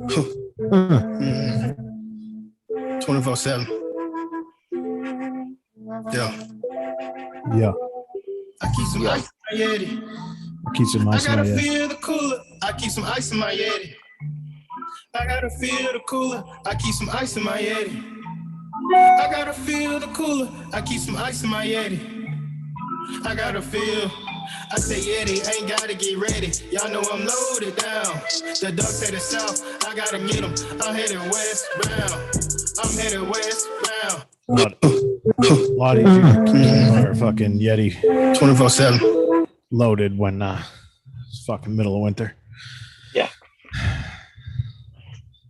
24/7. Yeah. Yeah. I keep some ice in my Yeti. Keep some ice I in my gotta Yeti. feel the cooler. I keep some ice in my Yeti. I gotta feel the cooler. I keep some ice in my Yeti. I gotta feel the cooler. I keep some ice in my Yeti. I gotta feel. I say Yeti, ain't gotta get ready. Y'all know I'm loaded down. The dog say the south. I gotta get him. I'm headed westbound. I'm headed westbound. A lot easier to keep our fucking Yeti 24/7 loaded when it's fucking middle of winter. Yeah.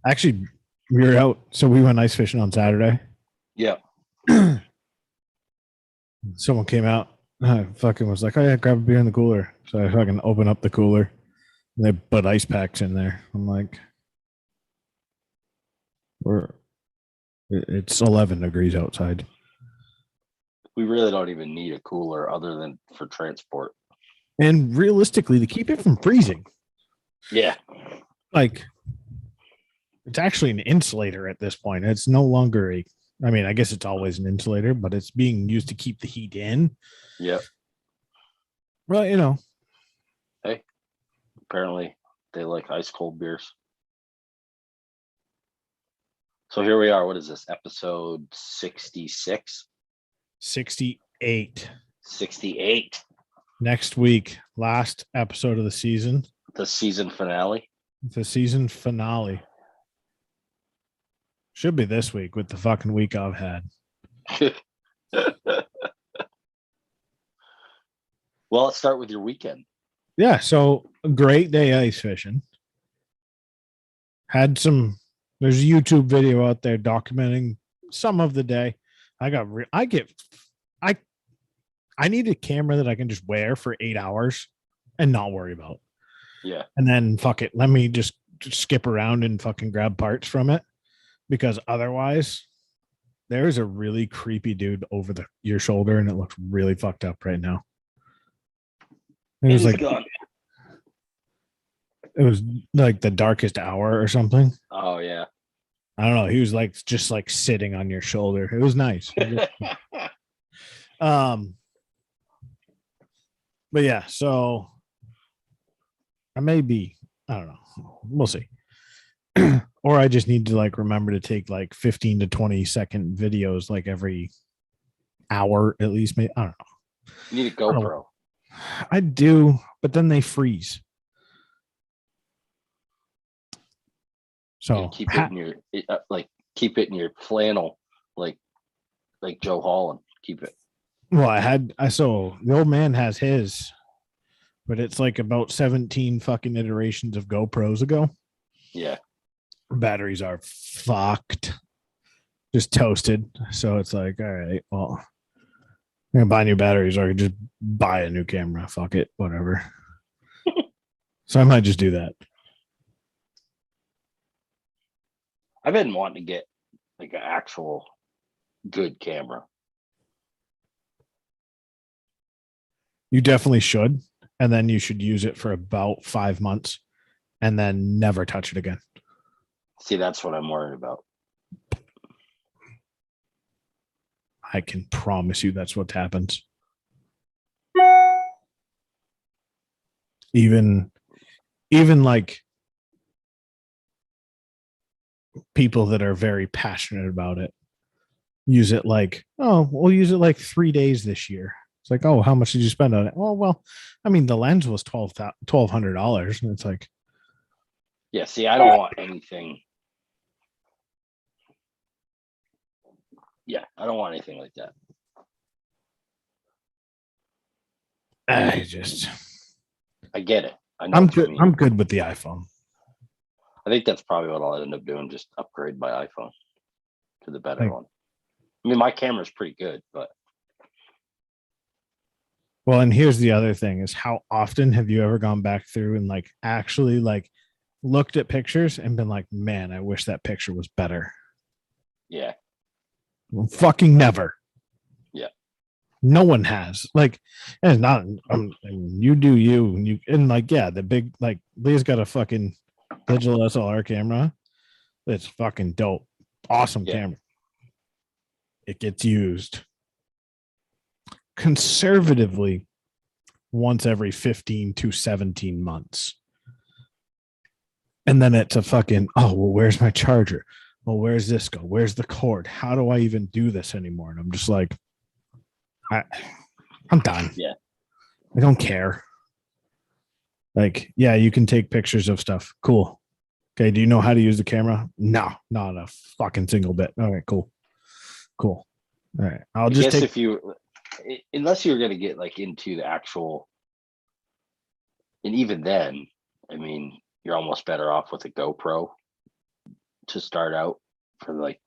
Actually, we were out, so we went ice fishing on Saturday. Yeah. Someone came out. I fucking was like, "Oh yeah, grab a beer in the cooler." So I fucking open up the cooler. And they put ice packs in there. I'm like, it's 11 degrees outside. We really don't even need a cooler other than for transport. And realistically, to keep it from freezing. Yeah. Like, it's actually an insulator at this point. It's no longer I guess it's always an insulator, but it's being used to keep the heat in. Yep. Well, Hey, apparently they like ice cold beers. So here we are. What is this? Episode 66? 68. 68. Next week, last episode of the season. The season finale. The season finale. Should be this week with the fucking week I've had. Well, let's start with your weekend. Yeah, so a great day ice fishing. There's a YouTube video out there documenting some of the day. I need a camera that I can just wear for 8 hours and not worry about. Yeah. And then fuck it. Let me just skip around and fucking grab parts from it. Because otherwise, there's a really creepy dude over your shoulder, and it looks really fucked up right now. It was like the darkest hour or something. Oh yeah. I don't know. He was like just like sitting on your shoulder. It was nice. But yeah, so I don't know. We'll see. Or I just need to like remember to take like 15 to 20 second videos like every hour at least. Maybe, I don't know. You need a GoPro. I do, but then they freeze. So keep it in your flannel, like Joe Holland. Keep it. Well, so the old man has his, but it's like about 17 fucking iterations of GoPros ago. Yeah. Batteries are fucked, just toasted. So it's like, all right, well, I'm gonna buy new batteries, or I could just buy a new camera. Fuck it, whatever. So I might just do that. I've been wanting to get like an actual good camera. You definitely should, and then you should use it for about 5 months, and then never touch it again. See, that's what I'm worried about. I can promise you that's what happens. Even like people that are very passionate about it use it like, oh, we'll use it like 3 days this year. It's like, oh, how much did you spend on it? Oh, well, I mean, the lens was $1,200, and it's like, yeah. See, I don't want anything. Yeah, I don't want anything like that. I get it. I'm good. I'm good with the iPhone. I think that's probably what I'll end up doing. Just upgrade my iPhone to the better one. I mean, my camera's pretty good, but. Well, and here's the other thing is, how often have you ever gone back through and like actually like looked at pictures and been like, man, I wish that picture was better. Yeah. Well, fucking never. Yeah. No one has. Like, and it's not, you do you, and like, yeah, the big, like, Leah's got a fucking digital SLR camera. It's fucking dope. Awesome camera. It gets used conservatively once every 15 to 17 months. And then it's a fucking, oh, well, where's my charger? Well, where's this go? Where's the cord? How do I even do this anymore? And I'm just like, I'm done. Yeah. I don't care. Like, yeah, you can take pictures of stuff. Cool. Okay. Do you know how to use the camera? No, not a fucking single bit. All right, cool. Cool. All right. I guess if you, unless you're going to get like into the actual, and even then, I mean, you're almost better off with a GoPro to start out for like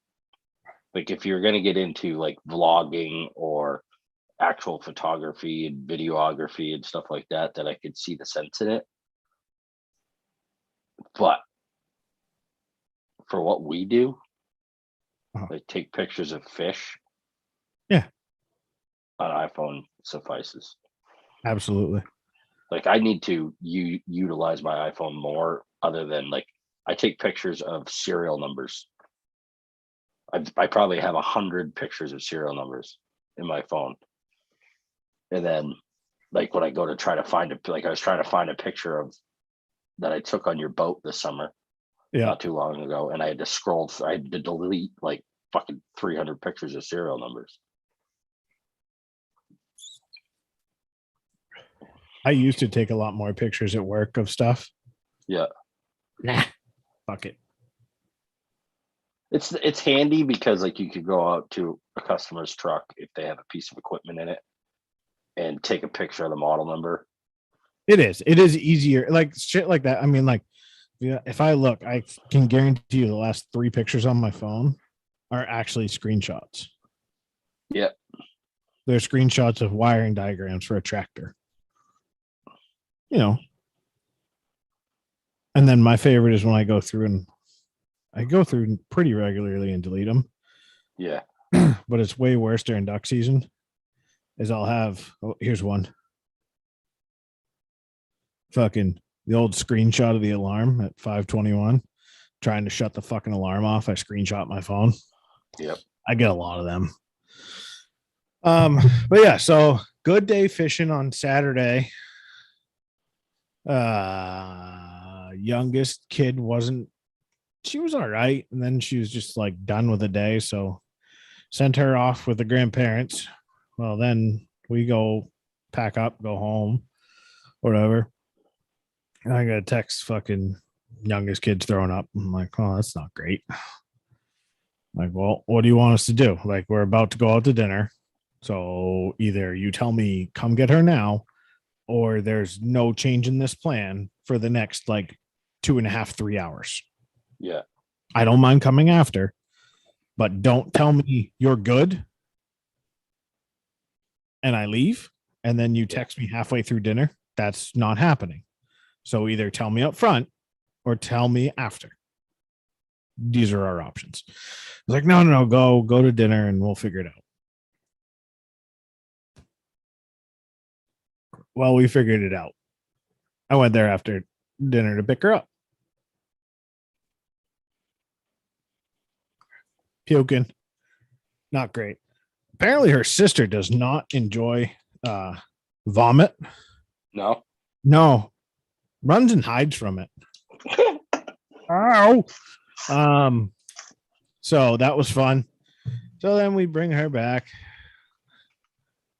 if you're going to get into like vlogging or actual photography and videography and stuff like that, that I could see the sense in it. But for what we do, like take pictures of fish. Yeah. An iPhone suffices. Absolutely. Like I need to utilize my iPhone more other than like I take pictures of serial numbers. I probably have 100 pictures of serial numbers in my phone. And then like when I go to try to find I was trying to find a picture of that I took on your boat this summer. Yeah. Not too long ago. And I had to scroll, I had to delete like fucking 300 pictures of serial numbers. I used to take a lot more pictures at work of stuff. Yeah. Nah. Fuck it. It's handy because like you could go out to a customer's truck if they have a piece of equipment in it and take a picture of the model number. It is easier. Like shit like that. I mean, like, yeah, if I look, I can guarantee you the last 3 pictures on my phone are actually screenshots. Yeah. They're screenshots of wiring diagrams for a tractor. You know. And then my favorite is when I go through pretty regularly and delete them. Yeah. But it's way worse during duck season. Is I'll have, here's one. Fucking the old screenshot of the alarm at 5:21, trying to shut the fucking alarm off. I screenshot my phone. Yep. I get a lot of them. But yeah, so good day fishing on Saturday. Youngest kid she was all right, and then she was just like done with the day, so sent her off with the grandparents. Well, then we go pack up, go home, whatever. And I got a text, fucking youngest kid's throwing up. I'm like, oh, that's not great. Like, well, what do you want us to do? Like, we're about to go out to dinner. So either you tell me come get her now, or there's no change in this plan for the next like 2.5, 3 hours. Yeah. I don't mind coming after, but don't tell me you're good and I leave and then you text me halfway through dinner. That's not happening. So either tell me up front or tell me after. These are our options. It's like, no, go to dinner and we'll figure it out. Well, we figured it out. I went there after dinner to pick her up. Puking. Not great. Apparently her sister does not enjoy vomit. No. Runs and hides from it. Ow. So that was fun. So then we bring her back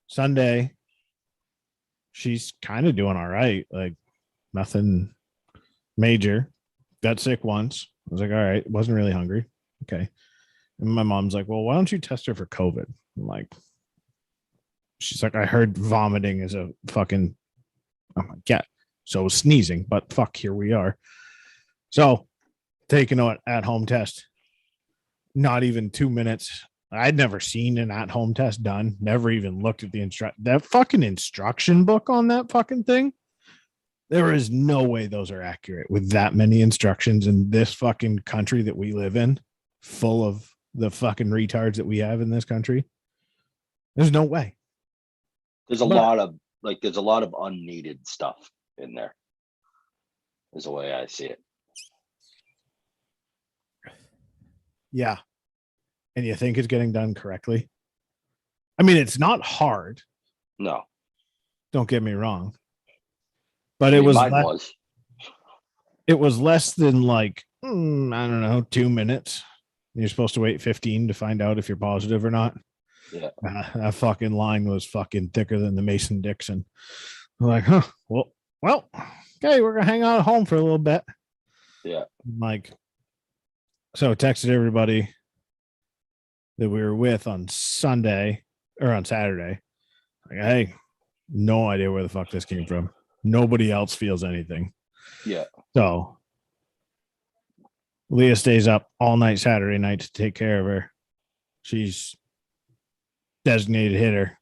Sunday. She's kind of doing all right. Like nothing major. Got sick once. I was like, all right, wasn't really hungry. Okay. And my mom's like, well, why don't you test her for COVID? I'm like, she's like, I heard vomiting is a fucking, I'm like, yeah. So sneezing, but fuck, here we are. So taking an at-home test. Not even 2 minutes. I'd never seen an at-home test done. Never even looked at that fucking instruction book on that fucking thing. There is no way those are accurate with that many instructions in this fucking country that we live in, full of the fucking retards that we have in this country. There's no way. There's a lot of unneeded stuff in there, is the way I see it. Yeah. And you think it's getting done correctly. I mean, it's not hard. No, Don't get me wrong. But I it mean, was mine was. it was less than like, I don't know, 2 minutes. You're supposed to wait 15 to find out if you're positive or not. Yeah. That fucking line was fucking thicker than the Mason Dixon. I'm like, huh, well, okay, we're gonna hang out at home for a little bit. Yeah. I'm like, so I texted everybody that we were with on Sunday or on Saturday. Like, hey, no idea where the fuck this came from. Nobody else feels anything. Yeah. So Leah stays up all night Saturday night to take care of her. She's designated hitter,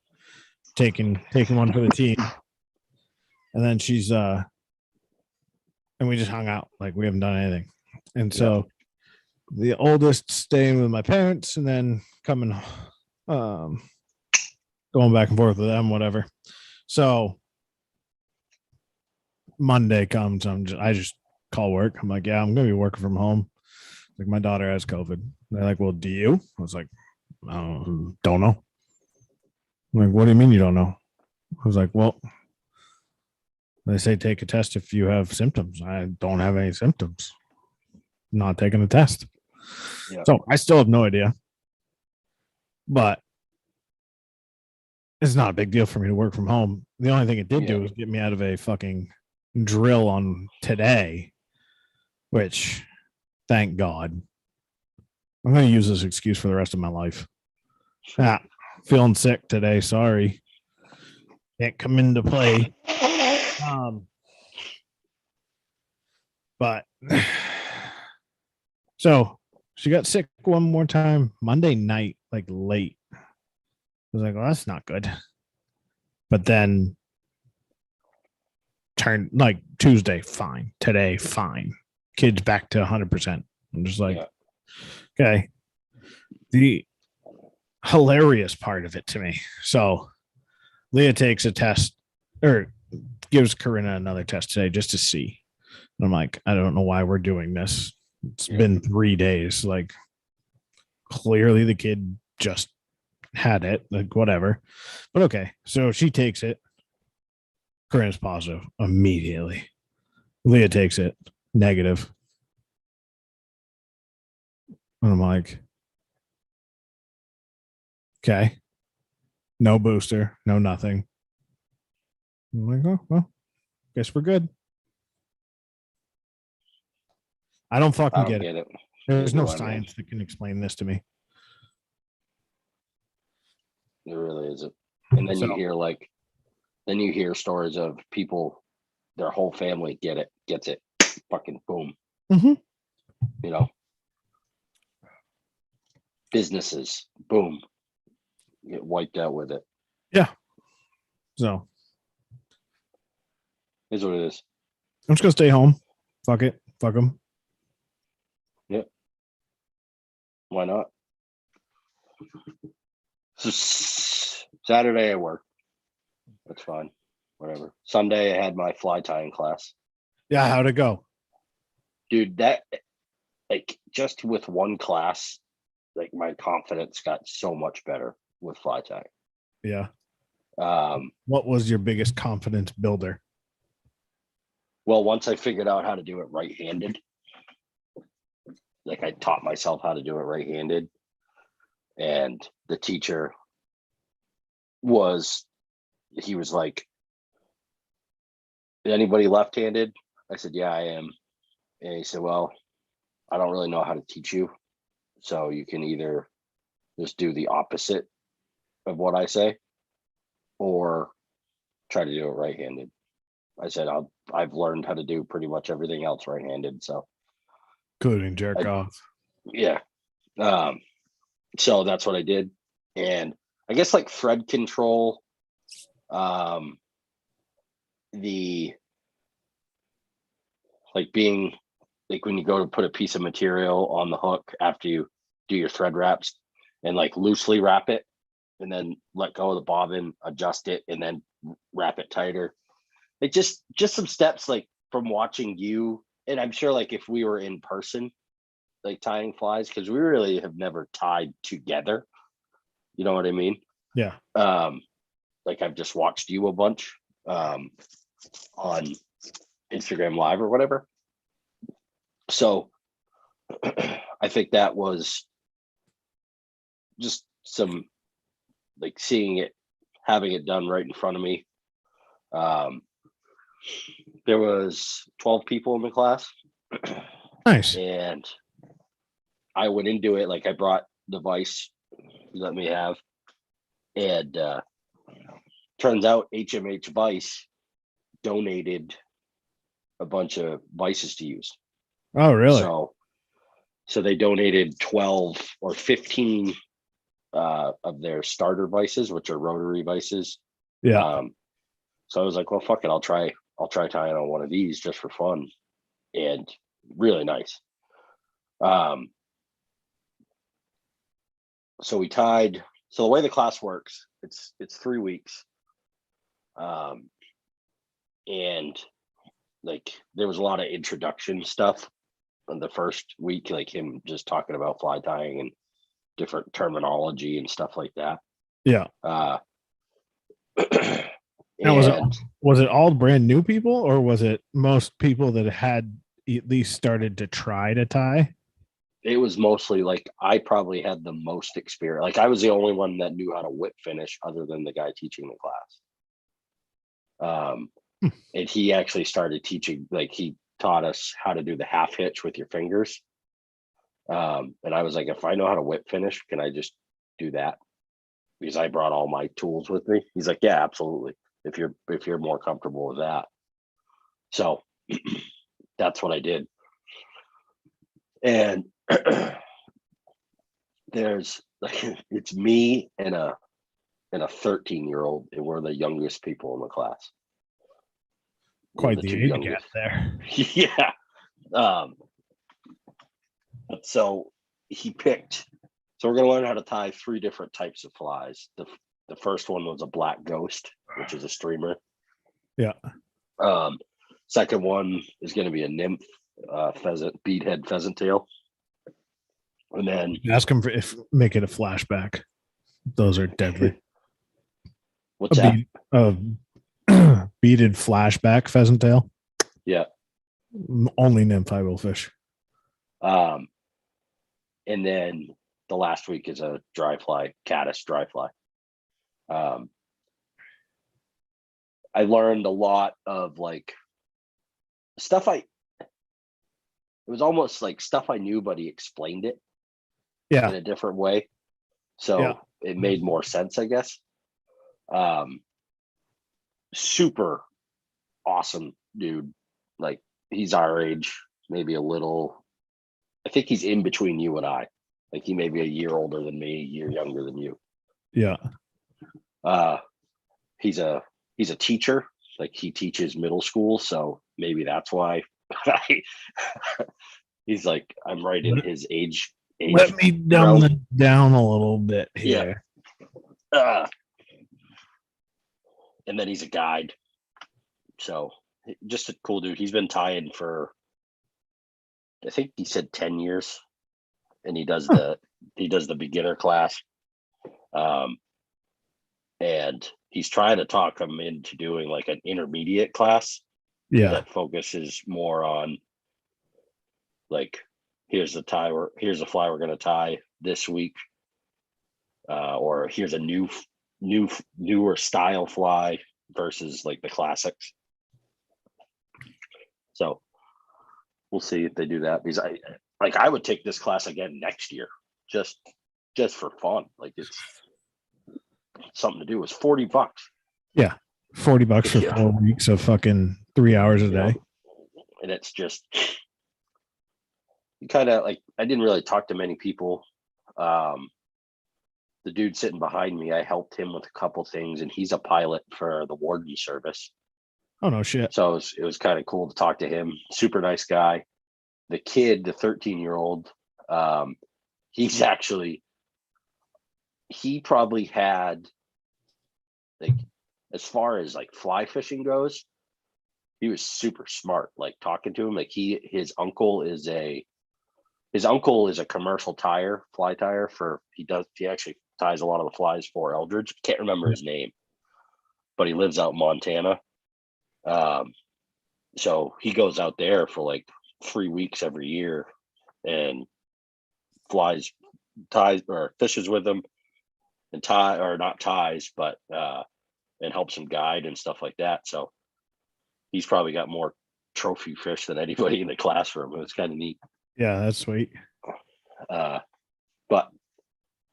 taking one for the team. And then she's and we just hung out like we haven't done anything. And so the oldest staying with my parents and then coming going back and forth with them, whatever. So Monday comes, I just call work. I'm like, yeah, I'm gonna be working from home. Like, my daughter has COVID. They're like, well, do you? I was like, don't know. I'm like, what do you mean you don't know? I was like, well, they say take a test if you have symptoms. I don't have any symptoms. I'm not taking a test. Yeah. So I still have no idea. But it's not a big deal for me to work from home. The only thing it did do was get me out of a fucking drill on today, which, thank God. I'm going to use this excuse for the rest of my life. Feeling sick today. Sorry. Can't come into play. But so she got sick one more time Monday night, like late. I was like, well, that's not good. But then turned like Tuesday, fine. Today, fine. Kids back to 100%. I'm just like, okay. The hilarious part of it to me. So Leah takes a test or gives Corinna another test today just to see. And I'm like, I don't know why we're doing this. It's been 3 days. Like, clearly the kid just had it, like, whatever. But okay. So she takes it. Corinna's positive immediately. Leah takes it, negative. And I'm like, okay. No booster, no nothing. I'm like, oh, well, guess we're good. I don't fucking get it. There's no science that can explain this to me. There really isn't. And then you hear stories of people, their whole family gets it, fucking boom. Mm-hmm. You know, businesses, boom, get wiped out with it. Yeah. So is what it is. I'm just gonna stay home. Fuck it. Fuck them. Yep. Why not? So Saturday I work. That's fine. Whatever. Sunday I had my fly tying class. Yeah, how'd it go? Dude, that, like, just with one class, like, my confidence got so much better with fly tying. Yeah. What was your biggest confidence builder? Well, once I figured out how to do it right-handed, like, I taught myself how to do it right-handed, and the teacher was like, anybody left-handed? I said, yeah, I am. And he said, well, I don't really know how to teach you. So you can either just do the opposite of what I say or try to do it right-handed. I said, I've learned how to do pretty much everything else right-handed. So including jerk off. Yeah. So that's what I did. And I guess, like, thread control, the, like, being like, when you go to put a piece of material on the hook after you do your thread wraps, and, like, loosely wrap it and then let go of the bobbin, adjust it, and then wrap it tighter. Like, just some steps, like, from watching you. And I'm sure, like, if we were in person, like tying flies because we really have never tied together. You know what I mean? Yeah. Like I've just watched you a bunch on Instagram Live or whatever. So I think that was just some like seeing it, having it done right in front of me. There was 12 people in the class. Nice. And I went into it like I brought the vise you let me have. And turns out HMH Vice donated a bunch of vices to use. Oh, really? So they donated 12 or 15 of their starter vices, which are rotary vices. Yeah. So I was like, well, fuck it, I'll try tying on one of these just for fun, and really nice. So we tied. So the way the class works, it's 3 weeks, and like there was a lot of introduction stuff in the first week, like him just talking about fly tying and different terminology and stuff like that. Yeah. Now, was it all brand new people, or was it most people that had at least started to try to tie? It was mostly like I probably had the most experience. Like I was the only one that knew how to whip finish other than the guy teaching the class. And he actually started teaching, like he taught us how to do the half hitch with your fingers. And I was like, if I know how to whip finish, can I just do that? Because I brought all my tools with me. He's like, yeah, absolutely. If you're more comfortable with that. So that's what I did. And there's like, it's me and a 13-year-old, and we're the youngest people in the class. Quite the age gap there. Yeah. So he picked. So we're going to learn how to tie 3 different types of flies. The first one was a black ghost, which is a streamer. Yeah. Second one is going to be a nymph pheasant, beadhead pheasant tail. And then ask him make it a flashback. Those are deadly. What's that? Beaded flashback pheasant tail. Yeah. Only nymph I will fish. And then the last week is a dry fly, caddis dry fly. I learned a lot of like stuff it was almost like stuff I knew, but he explained it in a different way. So it made more sense, I guess. Super awesome dude. Like he's our age, maybe a little. I think he's in between you and I. Like he may be a year older than me, a year younger than you. Yeah. He's a teacher. Like he teaches middle school, so maybe that's why. He's like, I'm right in his age. Let me dumb it down a little bit here. Yeah. And then he's a guide. So just a cool dude. He's been tying for, I think he said 10 years, and he does the beginner class. And he's trying to talk him into doing like an intermediate class. Yeah. That focuses more on like, here's the fly we're going to tie this week. Or here's a newer style fly versus like the classics. So we'll see if they do that, because I would take this class again next year, just for fun. Like it's something to do. It's $40. Yeah. $40 for 4 weeks of fucking 3 hours a day. And it's just kind of like, I didn't really talk to many people. The dude sitting behind me, I helped him with a couple things, and he's a pilot for the warden service. Oh, no shit. So it was kind of cool to talk to him. Super nice guy. The kid, the 13-year-old, he probably had, like, as far as like fly fishing goes, he was super smart. Like talking to him, like his uncle is a his uncle is a commercial fly tire he actually ties a lot of the flies for Eldridge. Can't remember his name, but he lives out in Montana. So he goes out there for like 3 weeks every year and ties or fishes with them and and helps him guide and stuff like that. So he's probably got more trophy fish than anybody in the classroom. It was kind of neat. Yeah, that's sweet. But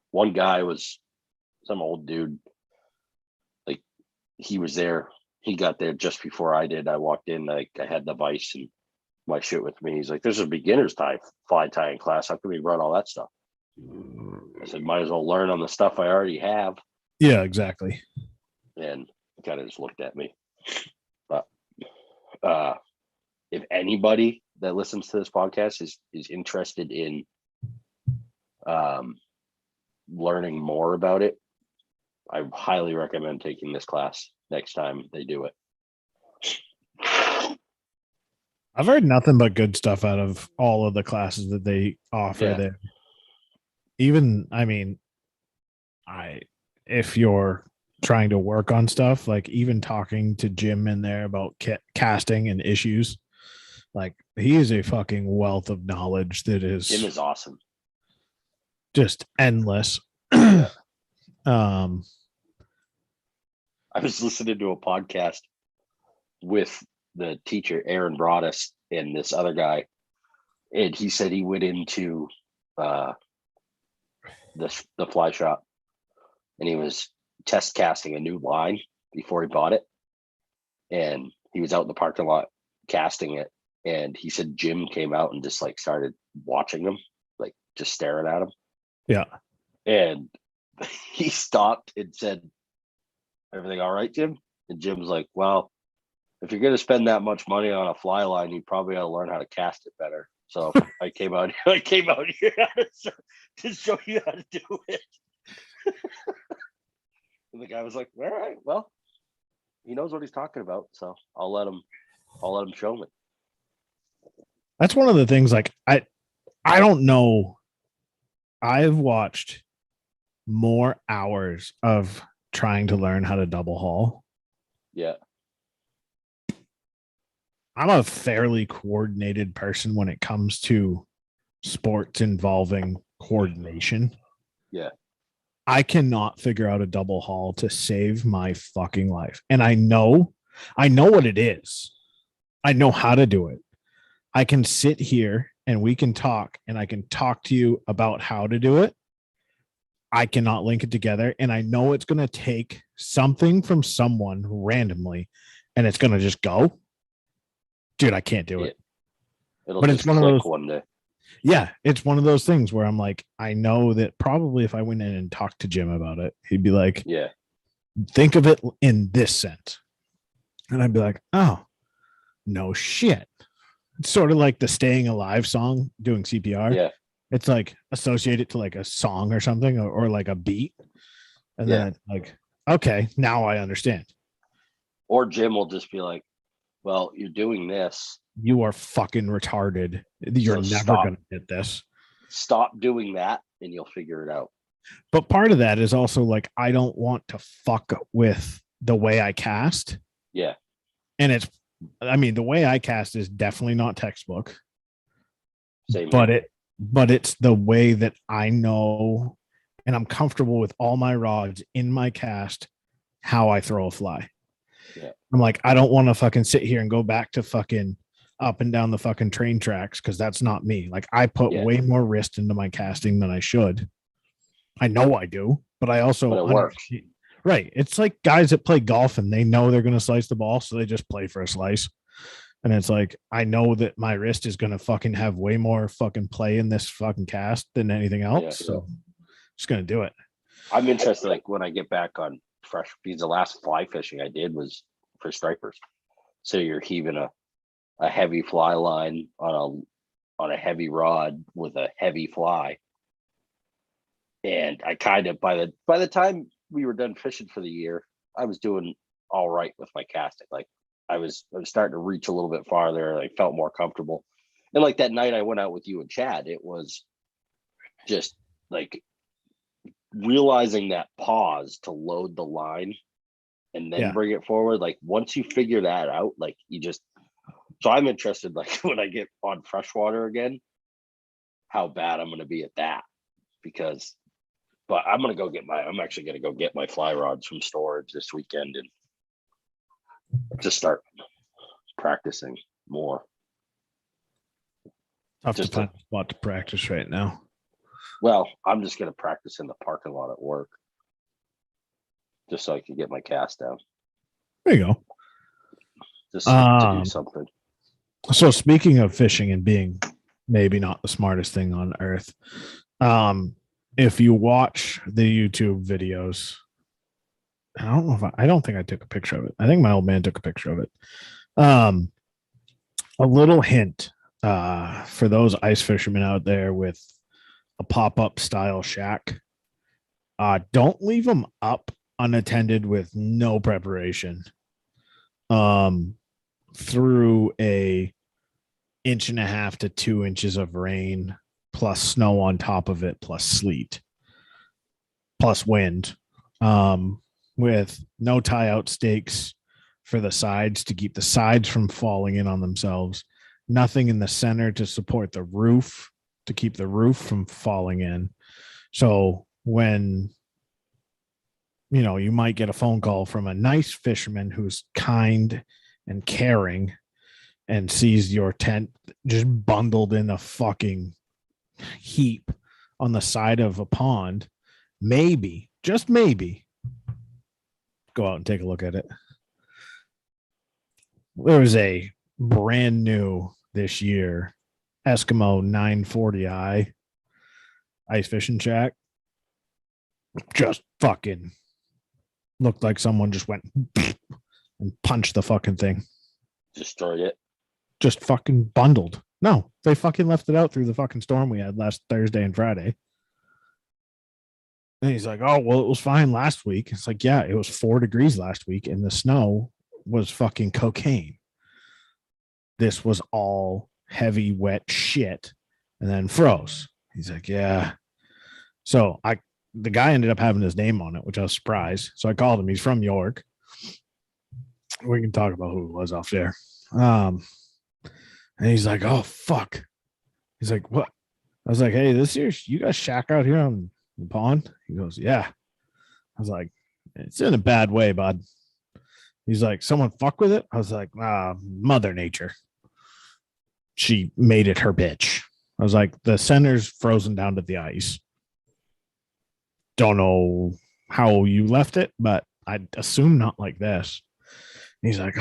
one guy was some old dude. Like he was there. He got there just before I did. I walked in, like I had the vise and my shit with me. He's like, "There's a beginner's fly tying class. How can we run all that stuff?" I said, "Might as well learn on the stuff I already have." Yeah, exactly. And he kind of just looked at me. But if anybody that listens to this podcast is interested in learning more about it, I highly recommend taking this class next time they do it. I've heard nothing but good stuff out of all of the classes that they offer there. Even, I mean, if you're trying to work on stuff, like even talking to Jim in there about casting and issues, like he is a fucking wealth of knowledge that is Jim is awesome, just endless. I was listening to a podcast with the teacher Aaron Broadus and this other guy, and he said he went into the fly shop and he was test casting a new line before he bought it, and he was out in the parking lot casting it, and he said Jim came out and just like started watching him, like just staring at him. Yeah. And he stopped and said, "Everything all right, Jim?" And Jim's like, "Well, if you're going to spend that much money on a fly line, you probably got to learn how to cast it better. So I came out here to show you how to do it." And the guy was like, "All right, well, he knows what he's talking about, so I'll let him show me." That's one of the things, like I don't know. I've watched more hours of trying to learn how to double haul. Yeah. I'm a fairly coordinated person when it comes to sports involving coordination. Yeah. I cannot figure out a double haul to save my fucking life. And I know what it is. I know how to do it. I can sit here and we can talk and I can talk to you about how to do it. I cannot link it together. And I know it's going to take something from someone randomly and it's going to just go. Dude, I can't do it. But it's one of those one day. Yeah, it's one of those things where I'm like, I know that probably if I went in and talked to Jim about it, he'd be like, "Yeah, think of it in this sense." And I'd be like, "Oh, no shit." It's sort of like the Staying Alive song doing CPR. Yeah. It's like associate it to like a song or something or like a beat. And then like, okay, now I understand. Or Jim will just be like, "Well, you're doing this. You are fucking retarded. You're never going to get this. Stop doing that and you'll figure it out." But part of that is also like, I don't want to fuck with the way I cast. Yeah. And the way I cast is definitely not textbook. Same but here. But it's the way that I know and I'm comfortable with all my rods in my cast, how I throw a fly. Yeah. I'm like, I don't want to fucking sit here and go back to fucking up and down the fucking train tracks because that's not me. Like I put way more wrist into my casting than I should. I know I do, but I also works. Right. It's like guys that play golf and they know they're going to slice the ball, so they just play for a slice. And it's like, I know that my wrist is going to fucking have way more fucking play in this fucking cast than anything else. Yeah, so I'm just going to do it. I'm interested, like when I get back on fresh, because the last fly fishing I did was for stripers. So you're heaving a heavy fly line on a heavy rod with a heavy fly. And I kind of, by the time we were done fishing for the year, I was doing all right with my casting. Like I was starting to reach a little bit farther. I felt more comfortable. And like that night I went out with you and Chad, it was just like realizing that pause to load the line and then bring it forward. Like once you figure that out, like you just, so I'm interested, like when I get on freshwater again, how bad I'm going to be at that, because, but I'm actually going to go get my fly rods from storage this weekend and just start practicing more. Tough to find a spot to practice right now. Well, I'm just going to practice in the parking lot at work, just so I can get my cast down. There you go. Just to do something. So speaking of fishing and being maybe not the smartest thing on earth, if you watch the YouTube videos, I don't think I took a picture of it. I think my old man took a picture of it. A little hint for those ice fishermen out there with a pop-up style shack, don't leave them up unattended with no preparation through a 1.5 to 2 inches of rain plus snow on top of it plus sleet plus wind, with no tie out stakes for the sides to keep the sides from falling in on themselves, nothing in the center to support the roof to keep the roof from falling in. So when, you know, you might get a phone call from a nice fisherman who's kind and caring and sees your tent just bundled in a fucking heap on the side of a pond, maybe, just maybe, go out and take a look at it. There was a brand new this year Eskimo 940i ice fishing shack. Just fucking looked like someone just went and punched the fucking thing. Destroyed it. Just fucking bundled. No, they fucking left it out through the fucking storm we had last Thursday and Friday. And he's like, oh, well, it was fine last week. It's like, yeah, it was 4 degrees last week and the snow was fucking cocaine. This was all heavy, wet shit and then froze. He's like, yeah. So the guy ended up having his name on it, which I was surprised. So I called him. He's from York. We can talk about who it was off there. And he's like, oh, fuck. He's like, what? I was like, hey, this year, you guys shack out here on the pond? He goes, yeah. I was like, it's in a bad way, bud. He's like, someone fuck with it? I was like, Mother Nature. She made it her bitch. I was like, the center's frozen down to the ice. Don't know how you left it, but I'd assume not like this. He's like,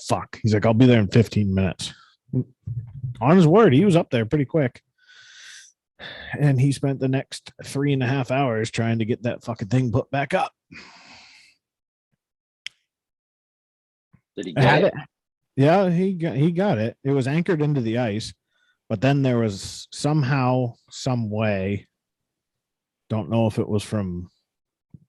fuck. He's like, I'll be there in 15 minutes. On his word, he was up there pretty quick. And he spent the next 3.5 hours trying to get that fucking thing put back up. Did he get it? Yeah, he got it. It was anchored into the ice, but then there was somehow, some way, don't know if it was from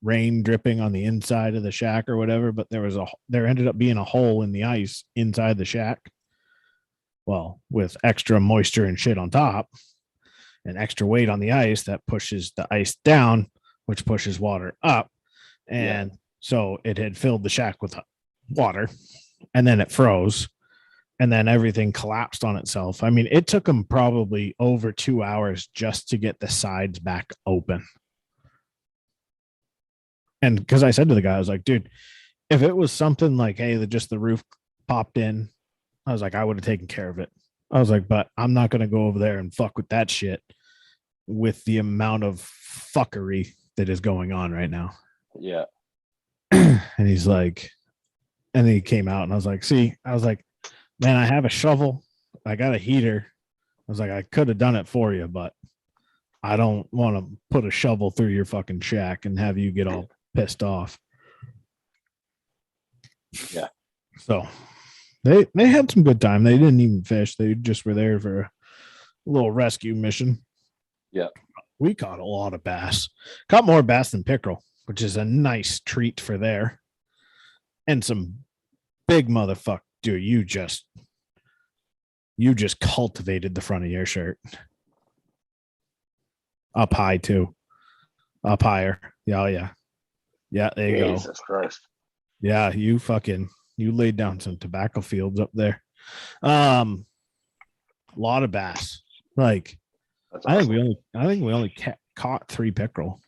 rain dripping on the inside of the shack or whatever, but there ended up being a hole in the ice inside the shack. Well, with extra moisture and shit on top and extra weight on the ice that pushes the ice down, which pushes water up. And so it had filled the shack with water and then it froze and then everything collapsed on itself. I mean, it took them probably over 2 hours just to get the sides back open. And because I said to the guy, I was like, dude, if it was something like, hey, the roof popped in, I was like, I would have taken care of it. I was like, but I'm not going to go over there and fuck with that shit with the amount of fuckery that is going on right now. Yeah. And he's like, and he came out and I was like, man, I have a shovel. I got a heater. I was like, I could have done it for you, but I don't want to put a shovel through your fucking shack and have you get all pissed off. Yeah. So they had some good time. They didn't even fish. They just were there for a little rescue mission. Yeah. We caught a lot of bass. Caught more bass than pickerel, which is a nice treat for there. And some big motherfucker. Dude, You just cultivated the front of your shirt. Up high too. Up higher. Yeah, oh, yeah. Yeah, there you go. Jesus Christ. Yeah, you laid down some tobacco fields up there. A lot of bass. Like That's I think awesome. we only caught 3 pickerel.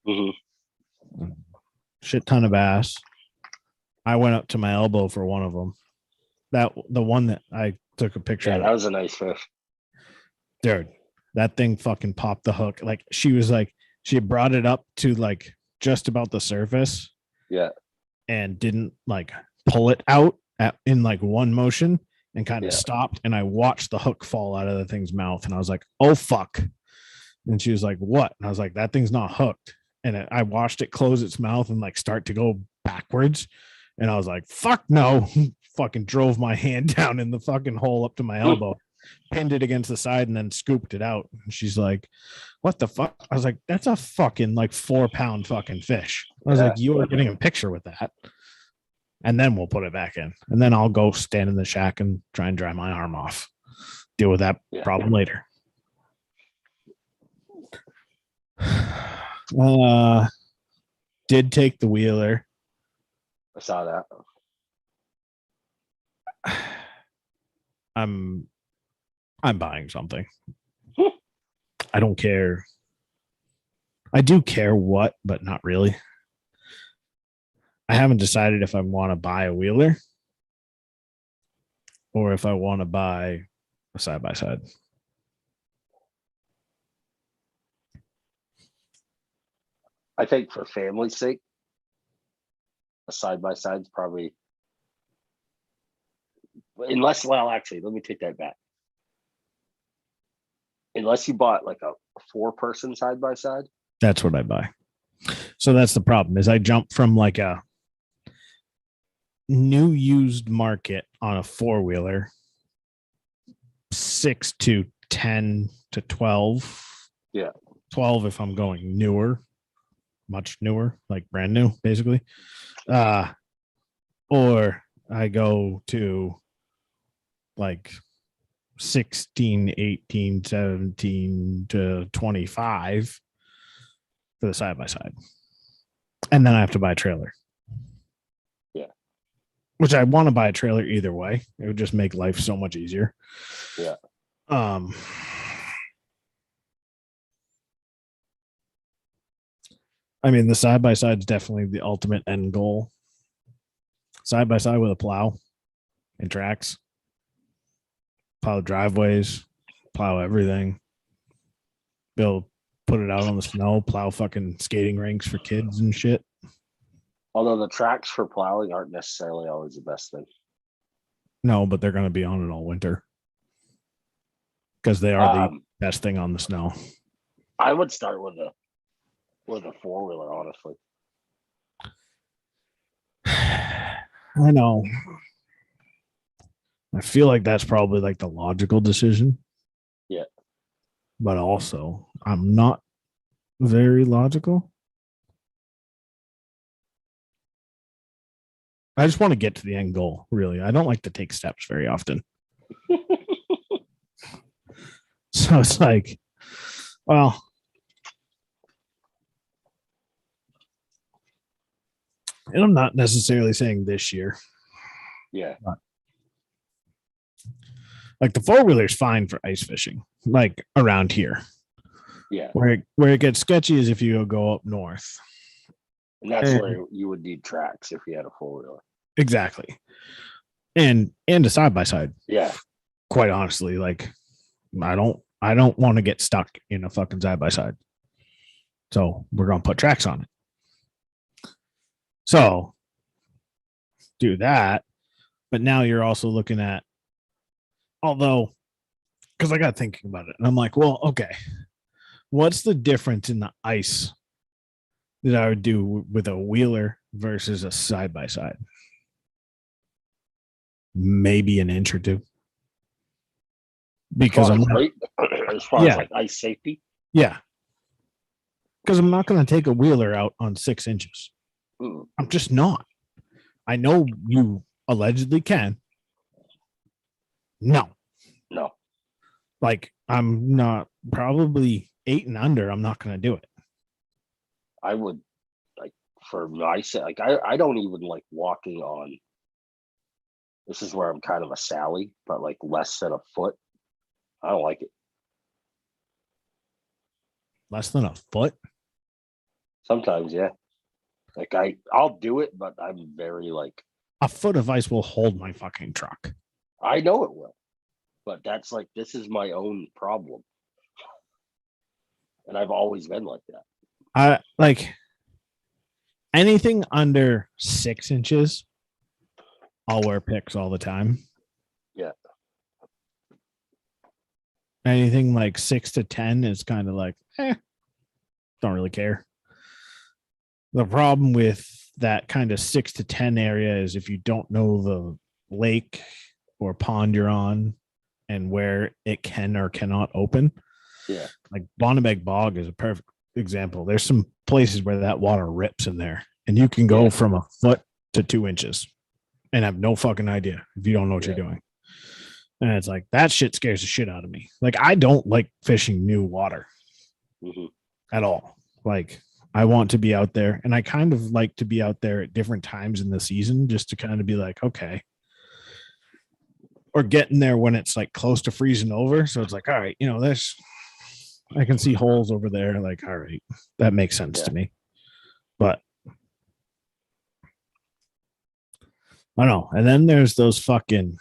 Mm-hmm. Shit ton of bass. I went up to my elbow for one of them. The one that I took a picture Yeah, of. that was a nice fish. Dude, that thing fucking popped the hook. Like she had brought it up to like just about the surface. Yeah. And didn't like pull it out in like one motion and kind of stopped. And I watched the hook fall out of the thing's mouth. And I was like, oh, fuck. And she was like, what? And I was like, that thing's not hooked. And I watched it close its mouth and like start to go backwards. And I was like, fuck no. Fucking drove my hand down in the fucking hole up to my elbow, pinned it against the side and then scooped it out. And she's like, what the fuck? I was like, that's a fucking like 4-pound fucking fish. I was like, you are getting a picture with that. And then we'll put it back in. And then I'll go stand in the shack and try and dry my arm off. Deal with that problem later. Did take the wheeler. I saw that. I'm buying something. I don't care. I do care what, but not really. I haven't decided if I want to buy a wheeler or if I want to buy a side-by-side. I think for family's sake, a side-by-side's probably, unless, well, actually, let me take that back. Unless you bought like a 4-person side-by-side. That's what I buy. So that's the problem is I jump from like a new used market on a 4-wheeler, 6 to 10 to 12. Yeah. 12 if I'm going newer, much newer, like brand new, basically. Or I go to like 16, 18, 17 to 25 for the side-by-side. And then I have to buy a trailer. Yeah. Which I want to buy a trailer either way. It would just make life so much easier. Yeah. I mean, the side-by-side is definitely the ultimate end goal. Side-by-side with a plow and tracks. Plow driveways, plow everything. Build, put it out on the snow, plow fucking skating rinks for kids and shit. Although the tracks for plowing aren't necessarily always the best thing. No, but they're going to be on it all winter because they are the best thing on the snow. I would start with a 4-wheeler, honestly. I know. I feel like that's probably like the logical decision. Yeah. But also, I'm not very logical. I just want to get to the end goal, really. I don't like to take steps very often. So it's like, well, and I'm not necessarily saying this year. Yeah. Like the 4-wheeler is fine for ice fishing, like around here. Yeah. Where it gets sketchy is if you go up north. And that's where you would need tracks if you had a 4-wheeler. Exactly. And a side-by-side. Yeah. Quite honestly, like I don't want to get stuck in a fucking side-by-side. So we're going to put tracks on it. So do that. But now you're also looking at, although, because I got thinking about it and I'm like, well, okay, what's the difference in the ice that I would do with a wheeler versus a side-by-side? Maybe an inch or two. Because I'm not, as far as like ice safety. Yeah. Because I'm not going to take a wheeler out on 6 inches. I'm just not. I know you allegedly can. No. Like I'm not probably 8 and under. I'm not going to do it. I would like for my sake. Like I don't even like walking on. This is where I'm kind of a Sally, but like less than a foot. I don't like it. Less than a foot. Sometimes, yeah. Like I'll do it, but I'm very like A foot of ice will hold my fucking truck. I know it will, but that's like this is my own problem, and I've always been like that. I like anything under 6 inches. I'll wear picks all the time. Yeah. Anything like 6 to 10 is kind of like, don't really care. The problem with that kind of 6 to 10 area is if you don't know the lake or pond you're on and where it can or cannot open. Yeah. Like Bonnebeg Bog is a perfect example. There's some places where that water rips in there and you can go from a foot to 2 inches and have no fucking idea if you don't know what you're doing. And it's like, that shit scares the shit out of me. Like, I don't like fishing new water at all. Like, I want to be out there, and I kind of like to be out there at different times in the season just to kind of be like, okay. Or getting there when it's like close to freezing over. So it's like, all right, there's, I can see holes over there. Like, all right, that makes sense to me. But I don't know. And then there's those fucking,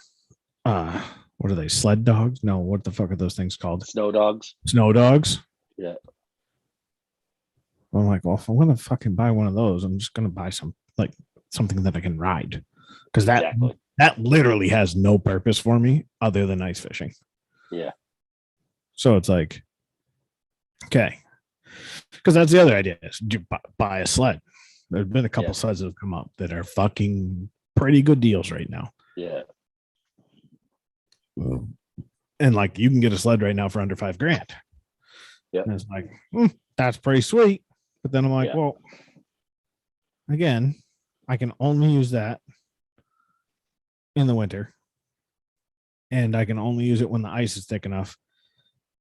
what are they? Sled dogs? No, what the fuck are those things called? Snow dogs. Snow dogs. Yeah. I'm like, well, if I'm gonna fucking buy one of those, I'm just gonna buy something that I can ride, because that literally has no purpose for me other than ice fishing. Yeah. So it's like, okay, because that's the other idea is buy a sled. There's been a couple sleds that have come up that are fucking pretty good deals right now. Yeah. And like you can get a sled right now for under $5,000. Yeah. And it's like, that's pretty sweet. But then I'm like, well, again, I can only use that in the winter. And I can only use it when the ice is thick enough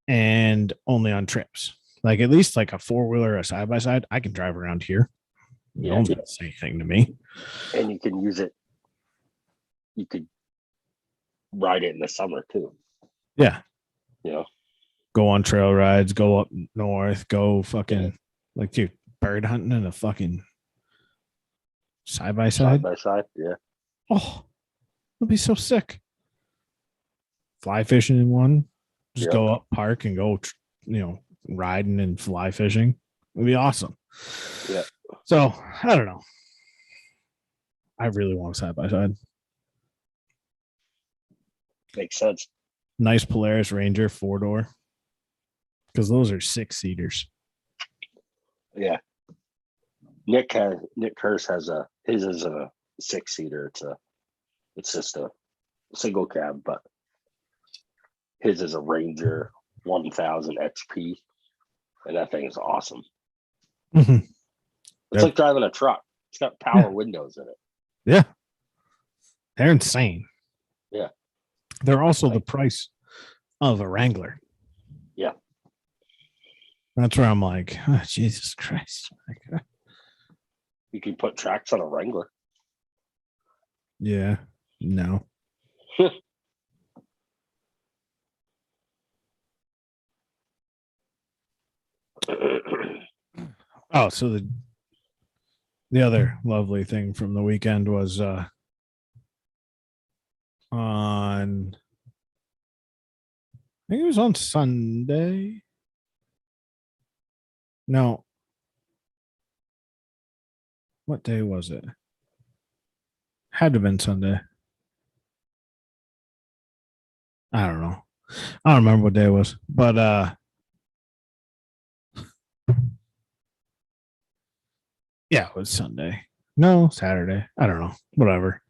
and only on trips. Like at least like a 4-wheeler or a side-by-side, I can drive around here. No one's gonna say anything to me. And you can use it. You could ride it in the summer too. Yeah. Go on trail rides, go up north, go fucking like dude, bird hunting in a fucking side-by-side. Side-by-side, yeah. Oh, it'll be so sick. Fly fishing in one. Just go up park and go, riding and fly fishing. It'd be awesome. Yeah. So I don't know. I really want a side-by-side. Makes sense. Nice Polaris Ranger 4-door. Because those are 6-seaters. Yeah. Nick Hurst has his is a 6-seater. It's just a single cab, but his is a Ranger 1000 XP, and that thing is awesome. Mm-hmm. It's like driving a truck. It's got power windows in it. Yeah. They're insane. Yeah. They're also the price of a Wrangler. Yeah. That's where I'm like, oh, Jesus Christ. You can put tracks on a Wrangler. Yeah. No. Oh, so the other lovely thing from the weekend was on, I think it was on Sunday. No. What day was it? Had to have been Sunday. I don't know. I don't remember what day it was, but yeah, it was Sunday. No, Saturday. I don't know. Whatever.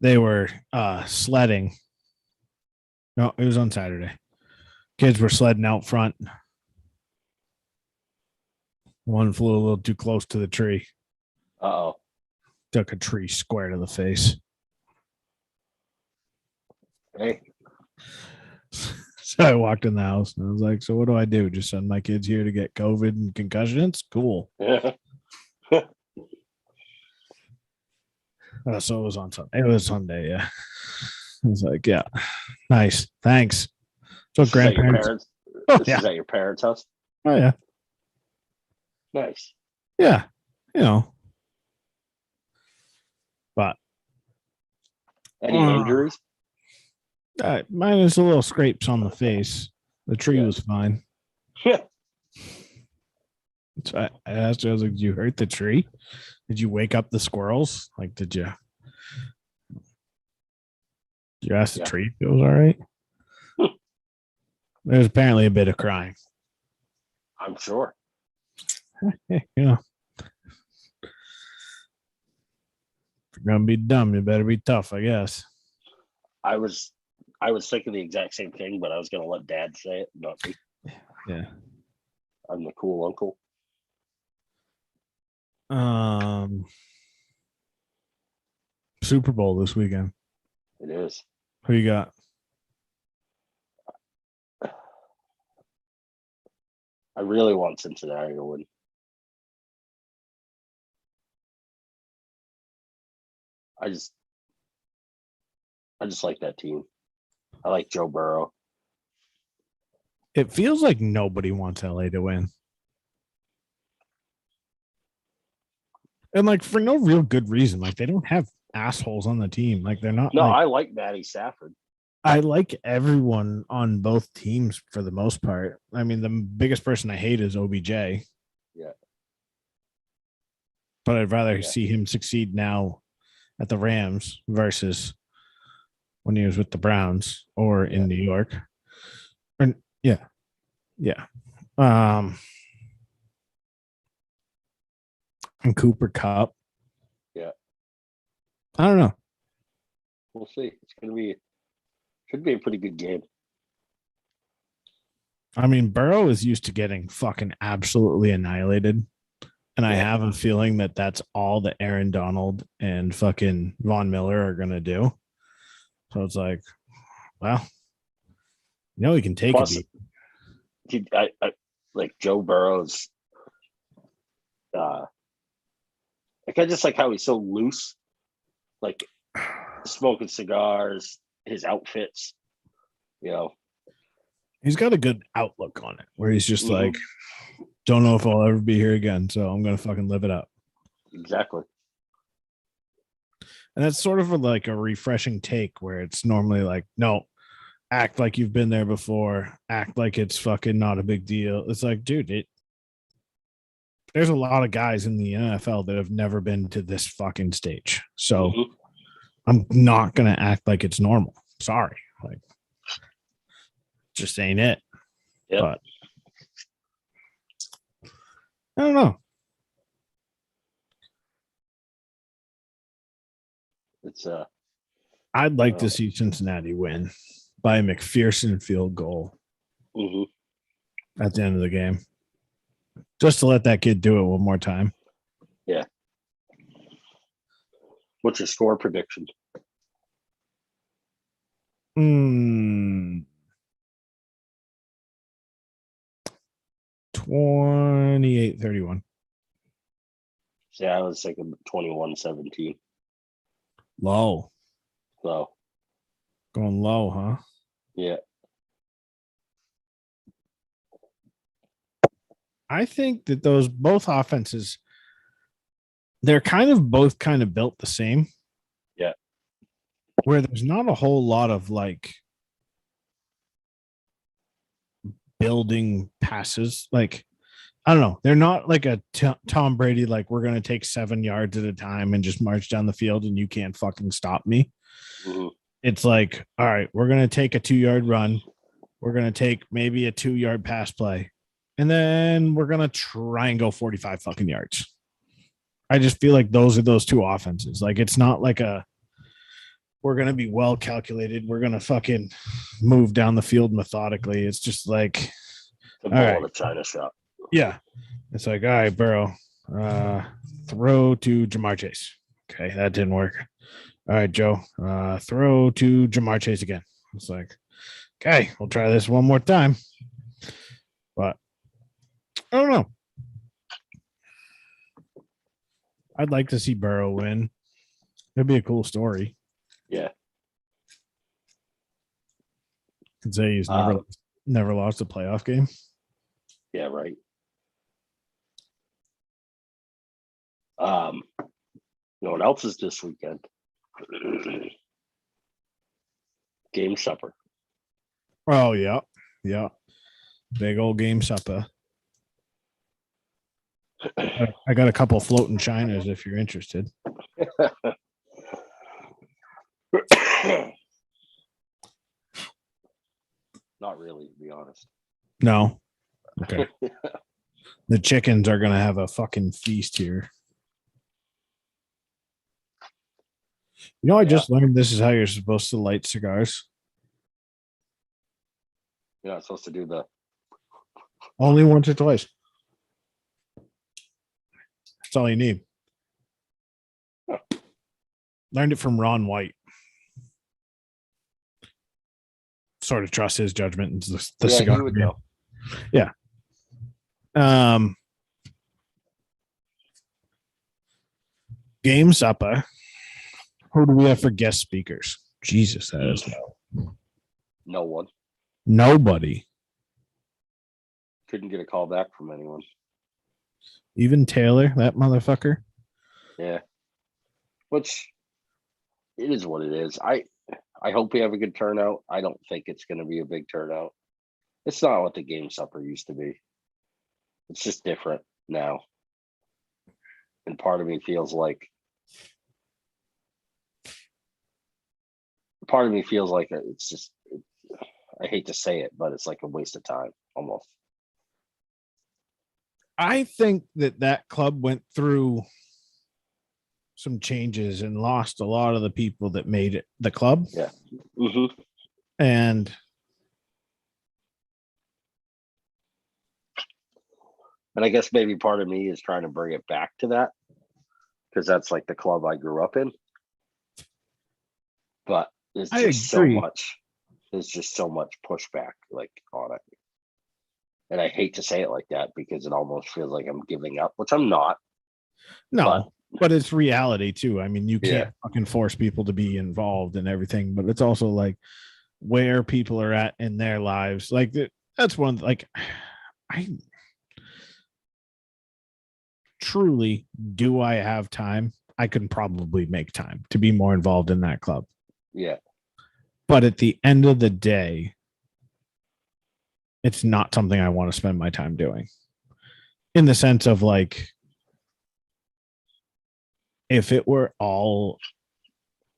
They were sledding. No, it was on Saturday. Kids were sledding out front. One flew a little too close to the tree. Uh-oh. Took a tree square to the face. Hey. So I walked in the house and I was like, so what do I do? Just send my kids here to get COVID and concussions? Cool. So it was on Sunday. It was Sunday, yeah. I was like, yeah, nice. Thanks. So Is that your grandparents. parents? Oh, This yeah. is at your parents' house? Oh, yeah. Nice. Yeah. You know. But Any injuries? mine is a little scrapes on the face. The tree Yeah. was fine. So I asked her, I was like, did you hurt the tree? Did you wake up the squirrels? Like, did you ask the tree if it was all right? There's apparently a bit of crying. I'm sure. You know, if you're gonna be dumb, you better be tough, I guess. I was thinking the exact same thing, but I was gonna let Dad say it, not me. Yeah. I'm the cool uncle. Super Bowl this weekend. It is. Who you got? I really want Cincinnati to win. I just like that team. I like Joe Burrow. It feels like nobody wants LA to win. And like for no real good reason. Like they don't have assholes on the team. Like they're not. No, like, I like Matty Stafford. I like everyone on both teams for the most part. I mean, the biggest person I hate is OBJ. Yeah. But I'd rather see him succeed now at the Rams versus when he was with the Browns or in New York. And yeah. And Cooper Kupp. Yeah. I don't know. We'll see. Should be a pretty good game. I mean, Burrow is used to getting fucking absolutely annihilated. And I have a feeling that that's all that Aaron Donald and fucking Von Miller are going to do. So it's like, well, he can take Plus, a beat. I like Joe Burrow's. Like I just like how he's so loose, like smoking cigars, his outfits. He's got a good outlook on it where he's just like, don't know if I'll ever be here again. So I'm going to fucking live it up. Exactly. And that's sort of like a refreshing take where it's normally like, no, act like you've been there before. Act like it's fucking not a big deal. It's like, dude, there's a lot of guys in the NFL that have never been to this fucking stage. So I'm not going to act like it's normal. Sorry. Like, just ain't it. Yep. But I don't know. It's I'd like to see Cincinnati win by a McPherson field goal at the end of the game. Just to let that kid do it one more time. Yeah. What's your score prediction? 28-31. Yeah, I was thinking 21-17. Low. So going low, huh? Yeah. I think that those both offenses, they're both built the same. Yeah. Where there's not a whole lot of like building passes. Like, I don't know. They're not like a Tom Brady, like we're going to take 7 yards at a time and just march down the field and you can't fucking stop me. It's like, all right, we're going to take a 2-yard run. We're going to take maybe a 2-yard pass play. And then we're going to try and go 45 fucking yards. I just feel like those are those two offenses. Like, it's not like we're going to be well calculated. We're going to fucking move down the field methodically. It's just like the ball in a China shop. Yeah. It's like, all right, Burrow, throw to Jamar Chase. Okay, that didn't work. All right, Joe, throw to Jamar Chase again. It's like, okay, we'll try this one more time. But I don't know. I'd like to see Burrow win. It'd be a cool story. Yeah. Could say he's never lost a playoff game. Yeah, right. You know what else is this weekend? Game supper. Oh yeah, yeah. Big old game supper. I got a couple floating chinas if you're interested. Not really, to be honest. No. Okay. The chickens are gonna have a fucking feast here. You know, I just learned this is how you're supposed to light cigars. You're not supposed to do the Only once or twice. That's all you need. Learned it from Ron White. Sort of trust his judgment into the cigar. You would know. Yeah. Game supper. Who do we have for guest speakers? Jesus, that is No one. nobody. Couldn't get a call back from anyone. Even Taylor, that motherfucker. Yeah. Which it is what it is. I hope we have a good turnout. I don't think it's going to be a big turnout. It's not what the game supper used to be. It's just different now. And part of me feels like it's just, I hate to say it, but it's like a waste of time almost. I think that club went through some changes and lost a lot of the people that made it the club. Yeah. Mm-hmm. And I guess maybe part of me is trying to bring it back to that because that's like the club I grew up in. But there's just so much. There's just so much pushback like on it. And I hate to say it like that because it almost feels like I'm giving up, which I'm not. No, but it's reality too. I mean, you can't fucking force people to be involved in everything, but it's also like where people are at in their lives. Like that's one, like I truly, do I have time? I can probably make time to be more involved in that club. Yeah. But at the end of the day, it's not something I want to spend my time doing. In the sense of like, if it were all,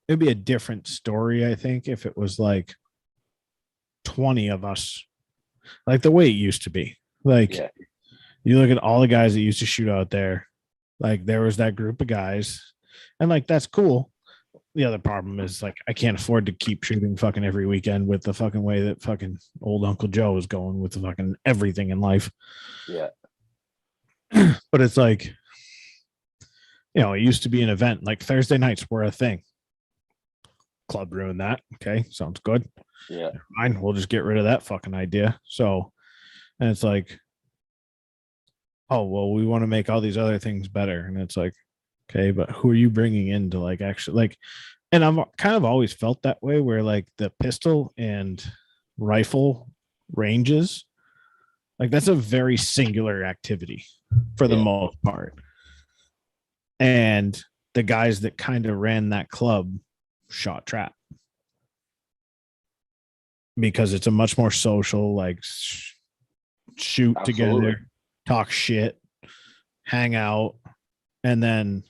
it'd be a different story, I think, if it was like 20 of us, like the way it used to be. Like, you look at all the guys that used to shoot out there, like there was that group of guys, and like that's cool. The other problem is like I can't afford to keep shooting fucking every weekend with the fucking way that fucking old Uncle Joe is going with the fucking everything in life. Yeah. But it's like, you know, it used to be an event. Like Thursday nights were a thing. Club ruined that. Okay, sounds good. Yeah. Fine, we'll just get rid of that fucking idea. So, and it's like, oh well, we want to make all these other things better, and it's like, okay, but who are you bringing in to like actually like, and I've kind of always felt that way where like the pistol and rifle ranges, like that's a very singular activity for the most part. And the guys that kind of ran that club shot trap because it's a much more social, like shoot together, talk shit, hang out, and then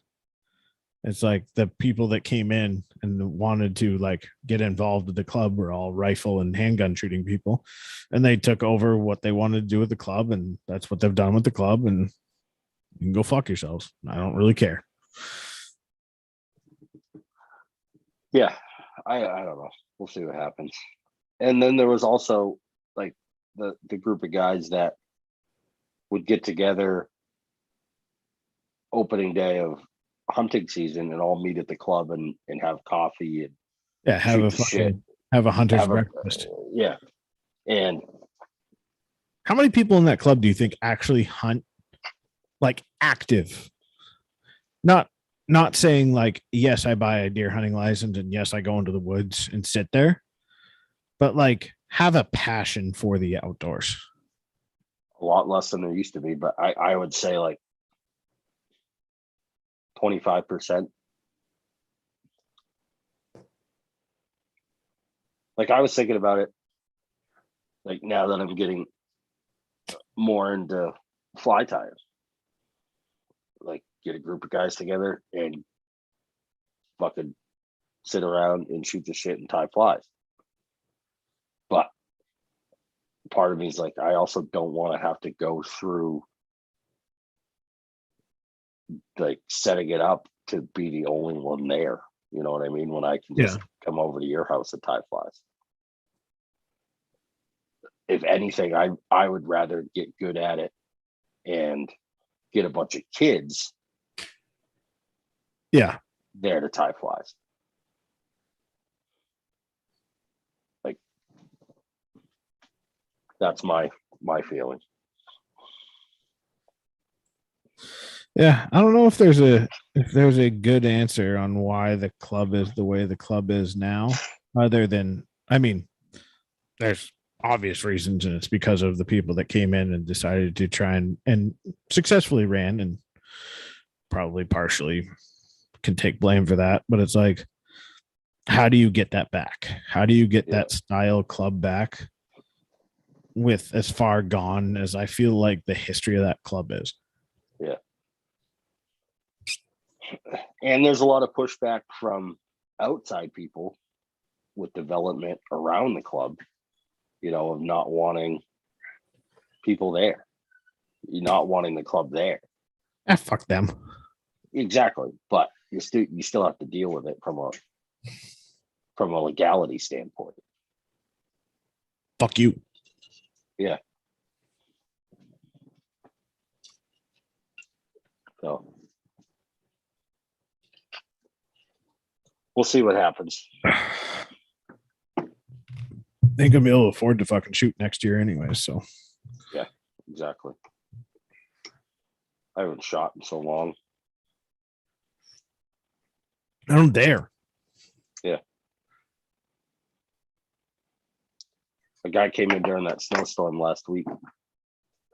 it's like the people that came in and wanted to like get involved with the club were all rifle and handgun shooting people, and they took over what they wanted to do with the club, and that's what they've done with the club, and you can go fuck yourselves. I don't really care. Yeah, I don't know. We'll see what happens. And then there was also like the group of guys that would get together opening day of hunting season and all meet at the club and have coffee and have a fucking have a hunter's breakfast. Yeah, And How many people in that club do you think actually hunt, like active? Not saying like, yes, I buy a deer hunting license and yes, I go into the woods and sit there, but like have a passion for the outdoors. a lot less than there used to be, but I would say like 25%. Like I was thinking about it, like now that I'm getting more into fly tying, like get a group of guys together and fucking sit around and shoot the shit and tie flies. But part of me is like, I also don't want to have to go through like setting it up to be the only one there. You know what I mean? When I can just come over to your house and tie flies. If anything, I would rather get good at it and get a bunch of kids there to tie flies. Like that's my feeling. Yeah, I don't know if there's a good answer on why the club is the way the club is now, other than, I mean, there's obvious reasons, and it's because of the people that came in and decided to try and successfully ran, and probably partially can take blame for that. But it's like, how do you get that back? How do you get that style club back with as far gone as I feel like the history of that club is? Yeah. And there's a lot of pushback from outside people with development around the club, you know, of not wanting people there, not wanting the club there. Fuck them. Exactly. But you still have to deal with it from a legality standpoint. Fuck you. Yeah. So we'll see what happens. Ain't gonna be able to afford to fucking shoot next year anyway. So yeah, exactly. I haven't shot in so long. I don't dare. Yeah. A guy came in during that snowstorm last week,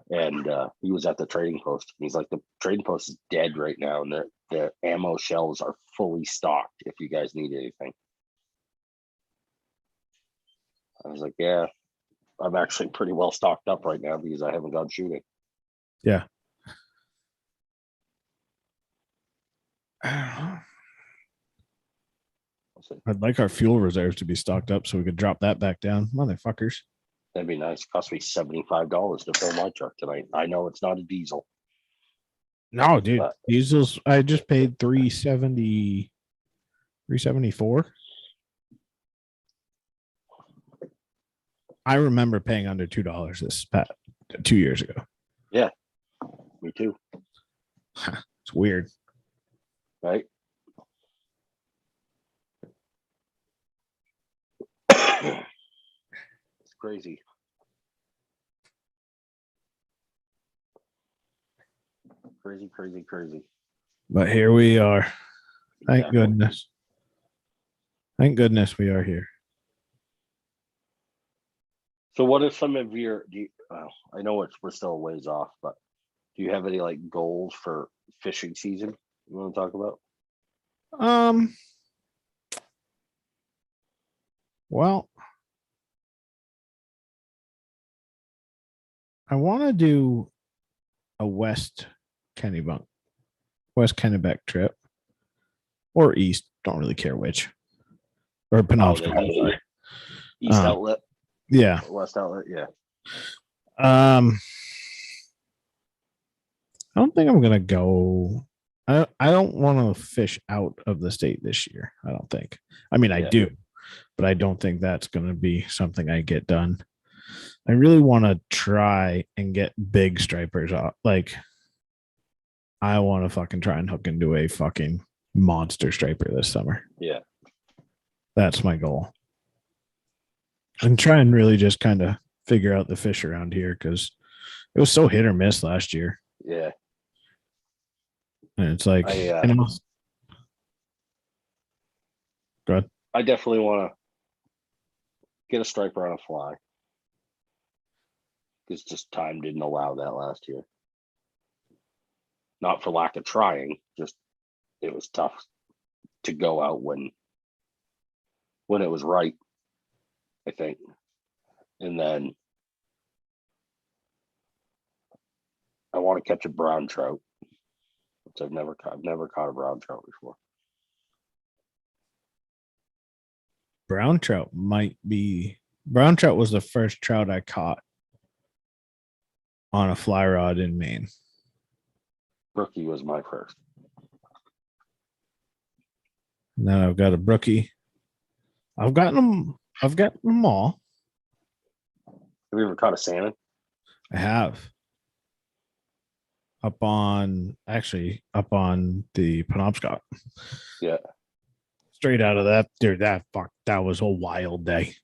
and he was at the trading post. He's like, the trading post is dead right now, and their ammo shelves are fully stocked if you guys need anything. I was like, yeah, I'm actually pretty well stocked up right now because I haven't gone shooting. Yeah. I'd like our fuel reserves to be stocked up so we could drop that back down. Motherfuckers. That'd be nice. Cost me $75 to fill my truck tonight. I know it's not a diesel. No, dude. Diesels, I just paid $374. I remember paying under $2 this past 2 years ago. Yeah, me too. It's weird. Right? It's crazy. Crazy. But here we are. Thank Exactly. goodness. Thank goodness we are here. So what are some of your, I know we're still a ways off, but do you have any like goals for fishing season you want to talk about? Well, I want to do a West Kennebec trip, or East. Don't really care which. Or Penobscot. East outlet. Yeah. West outlet. Yeah. I don't think I'm gonna go. I don't want to fish out of the state this year. I don't think. I mean, I do, but I don't think that's gonna be something I get done. I really want to try and get big stripers off. Like, I want to fucking try and hook into a fucking monster striper this summer. Yeah. That's my goal. And try and really just kind of figure out the fish around here because it was so hit or miss last year. Yeah. And it's like, I go ahead. I definitely want to get a striper on a fly. Because just time didn't allow that last year. Not for lack of trying, just it was tough to go out when it was right, I think. And then I want to catch a brown trout, which I've never caught a brown trout before. Brown trout was the first trout I caught on a fly rod in Maine. Brookie was my first. And then I've got a brookie. I've gotten them all. Have you ever caught a salmon? I have. Up on the Penobscot. Yeah. Straight out of that, dude, that was a wild day.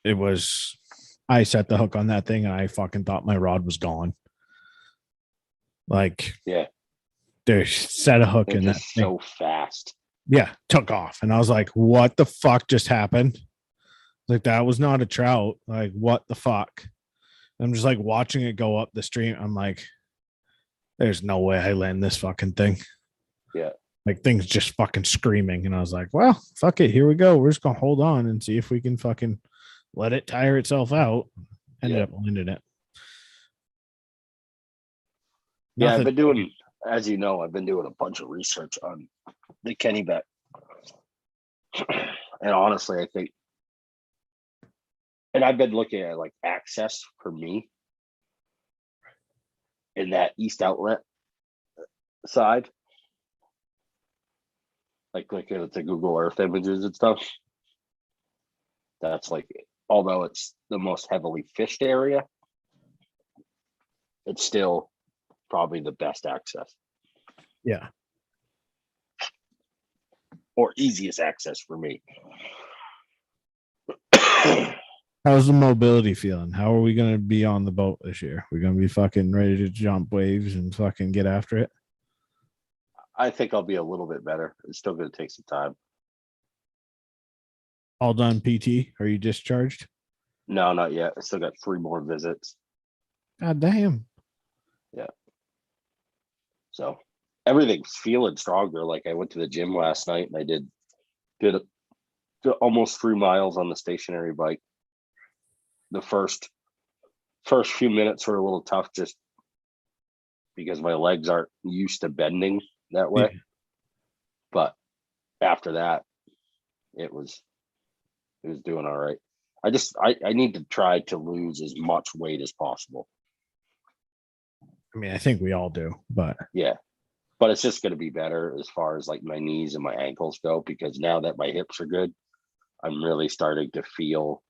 It was, I set the hook on that thing and I fucking thought my rod was gone. Like, yeah, dude, set a hook in that thing. So fast. Yeah, took off. And I was like, what the fuck just happened? Like, that was not a trout. Like, what the fuck? I'm just like watching it go up the stream. I'm like, there's no way I land this fucking thing. Yeah. Like, things just fucking screaming. And I was like, well, fuck it. Here we go. We're just going to hold on and see if we can fucking let it tire itself out. Ended up landing it. Yeah, I've been doing, as you know, I've been doing a bunch of research on the Kennebec. And honestly, I think, and I've been looking at like access for me in that east outlet side. Like looking at the Google Earth images and stuff. That's like, although it's the most heavily fished area, it's still probably the best access. Yeah. Or easiest access for me. How's the mobility feeling? How are we going to be on the boat this year? We're going to be fucking ready to jump waves and fucking get after it? I think I'll be a little bit better. It's still going to take some time. All done PT? Are you discharged? No, not yet. I still got 3 more visits. God damn. Yeah. So everything's feeling stronger. Like I went to the gym last night and I did almost 3 miles on the stationary bike. The first few minutes were a little tough just because my legs aren't used to bending that way. Yeah. But after that, it was doing all right. I need to try to lose as much weight as possible. I mean, I think we all do, but yeah. But it's just going to be better as far as like my knees and my ankles go, because now that my hips are good, I'm really starting to feel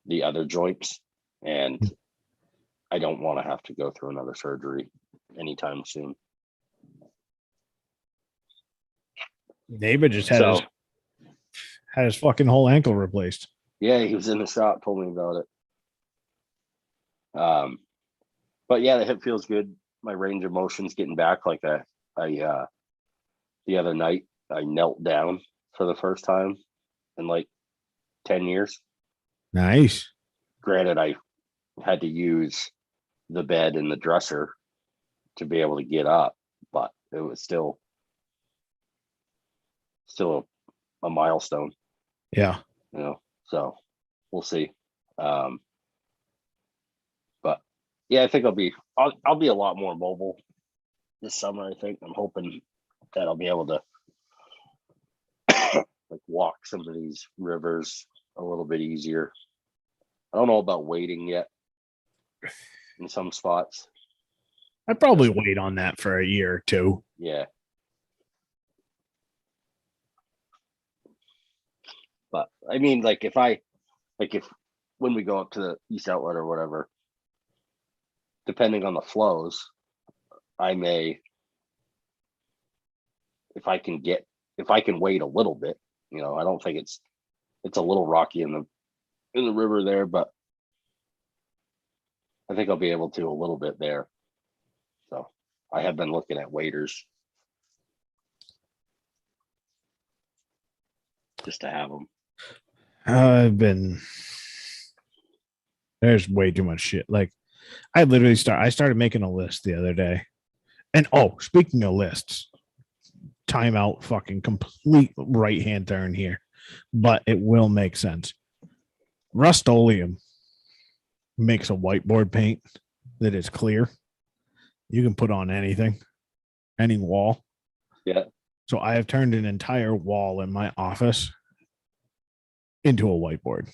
the other joints, and I don't want to have to go through another surgery anytime soon. David just had his fucking whole ankle replaced. Yeah, he was in the shop, told me about it. But yeah, the hip feels good. My range of motion's getting back. Like I the other night I knelt down for the first time in like 10 years. Nice. Granted, I had to use the bed and the dresser to be able to get up, but it was still a milestone. Yeah. You know, so we'll see. But yeah, I think I'll be a lot more mobile this summer. I think I'm hoping that I'll be able to like walk some of these rivers a little bit easier. I don't know about wading yet in some spots. I'd probably wait on that for a year or two. Yeah. But I mean, like if when we go up to the East Outlet or whatever, depending on the flows, I may, if I can wait a little bit, you know, I don't think it's a little rocky in in the river there, but I think I'll be able to a little bit there. So I have been looking at waders just to have them. There's way too much shit. Like I started making a list the other day. And speaking of lists, timeout, fucking complete right hand turn here, but it will make sense. Rust-Oleum makes a whiteboard paint that is clear. You can put on anything, any wall. Yeah. So I have turned an entire wall in my office into a whiteboard.